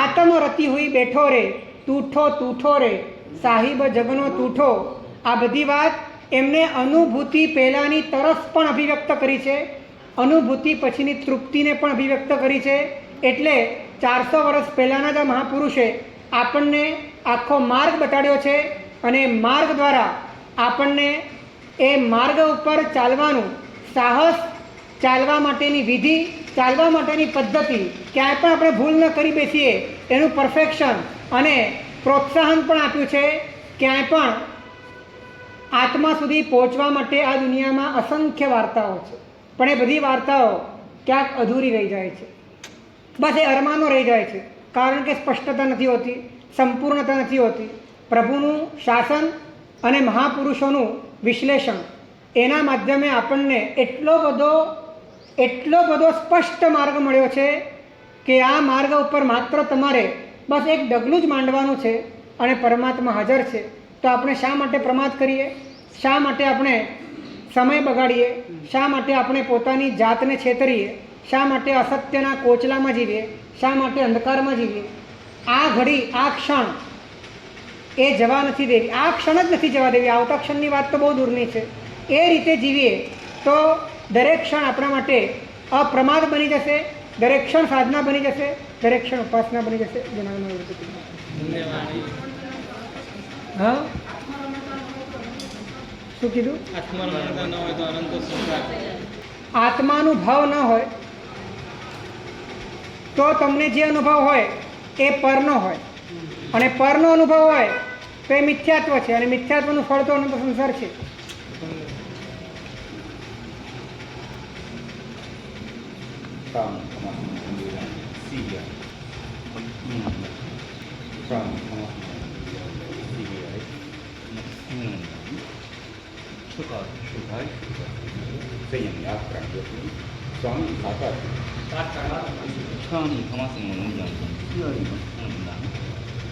આત્મ રતિ હુઈ બેઠો રે, તૂઠો તૂઠો રે સાહિબ જગનો તૂઠો. આ બધી વાત એમને અનુભૂતિ પહેલાંની તરફ પણ અભિવ્યક્ત કરી છે, અનુભૂતિ પછીની તૃપ્તિને પણ અભિવ્યક્ત કરી છે. એટલે 400 વર્ષ પહેલાંના જ મહાપુરુષે આપણને આખો માર્ગ બતાડ્યો છે. અને માર્ગ દ્વારા આપણને એ માર્ગ ઉપર ચાલવાનું સાહસ, ચાલવા માટેની વિધિ, ચાલવા માટેની પદ્ધતિ, ક્યાંય પણ આપણે ભૂલ ન કરી બેસીએ એનું પરફેક્શન અને પ્રોત્સાહન પણ આપ્યું છે. ક્યાંય પણ આત્મા સુધી પહોંચવા માટે આ દુનિયામાં અસંખ્ય વાર્તાઓ છે, પણ એ બધી વાર્તાઓ ક્યાંક અધૂરી રહી જાય છે. બસ એ અરમાનો રહી જાય છે, કારણ કે સ્પષ્ટતા નથી હોતી, સંપૂર્ણતા નથી હોતી. પ્રભુનું શાસન અને મહાપુરુષોનું વિશ્લેષણ એના માધ્યમે આપણને એટલો બધો સ્પષ્ટ માર્ગ મળ્યો છે કે આ માર્ગ ઉપર માત્ર તમારે બસ એક ડગલું જ માંડવાનું છે અને પરમાત્મા હાજર છે. તો આપણે શા માટે પ્રમાદ કરીએ? શા માટે આપણે સમય બગાડીએ? શા માટે આપણે પોતાની જાતને છેતરીએ? શા માટે અસત્યના કોચલામાં જીવીએ? શા માટે અંધકારમાં જીવીએ? આ ઘડી, આ ક્ષણ એ જવા નથી દેવી. આ ક્ષણ જ નથી જવા દેવી. આવતા ક્ષણની વાત તો બહુ દૂરની છે. એ રીતે જીવીએ તો દરેક ક્ષણ આપણા માટે અપ્રમાદ બની જશે, દરેક ક્ષણ સાધના બની જશે, દરેક ક્ષણ ઉપાસના બની જશે. હા, શું કીધું? આત્માનું ભાવ ન હોય તો તમને જે અનુભવ હોય એ પરનો હોય, અને પરનો અનુભવ હોય તો એ મિથ્યાત્વ છે, અને મિથ્યાત્વનું ફળ તો અનંત સંસાર છે. स्वामी साकार स्वामी हमासे मनोज्ञान सियारी मनोज्ञान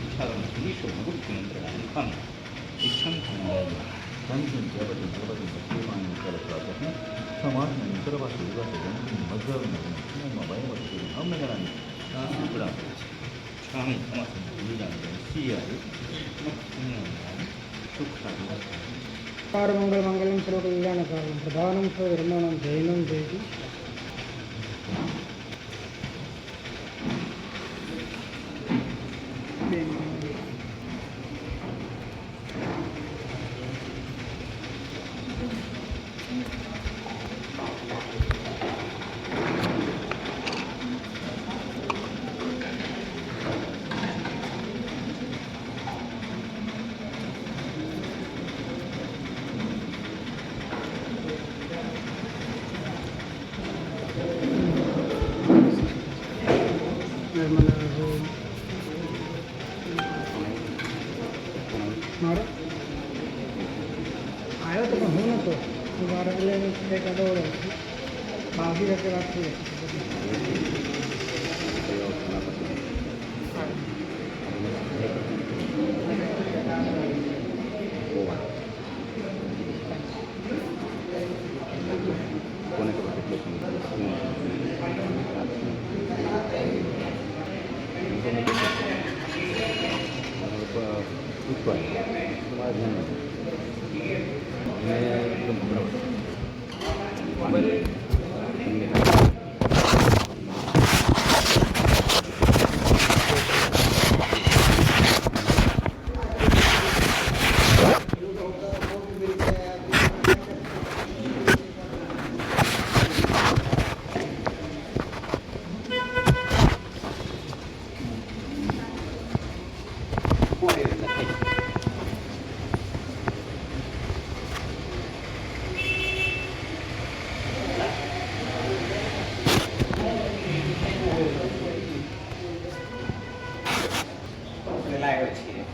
इच्छागम सुनीशो मुक्तिमंत्रणानि हम इच्छं खंडाय संजन जगति जगति सत्यमानि जलप्रातः समाजने नितरवासुगा जगति मज्जाविनं मभयवस्तु हमनगरानि सुपुरा स्वामी हमासे मनोज्ञान सियारी सुखसागम मंगल मंगलम सर्व कल्याण कारणम प्रधानम सर्व धर्माणां जैनं जयति. નર્મદા મારો આવ્યો તો પણ હું નહોતો હું મારે એટલે કંઈક અડો બાવજી વખતે વાત થઈ કોને ખબર કેટલો લાવ્યો છે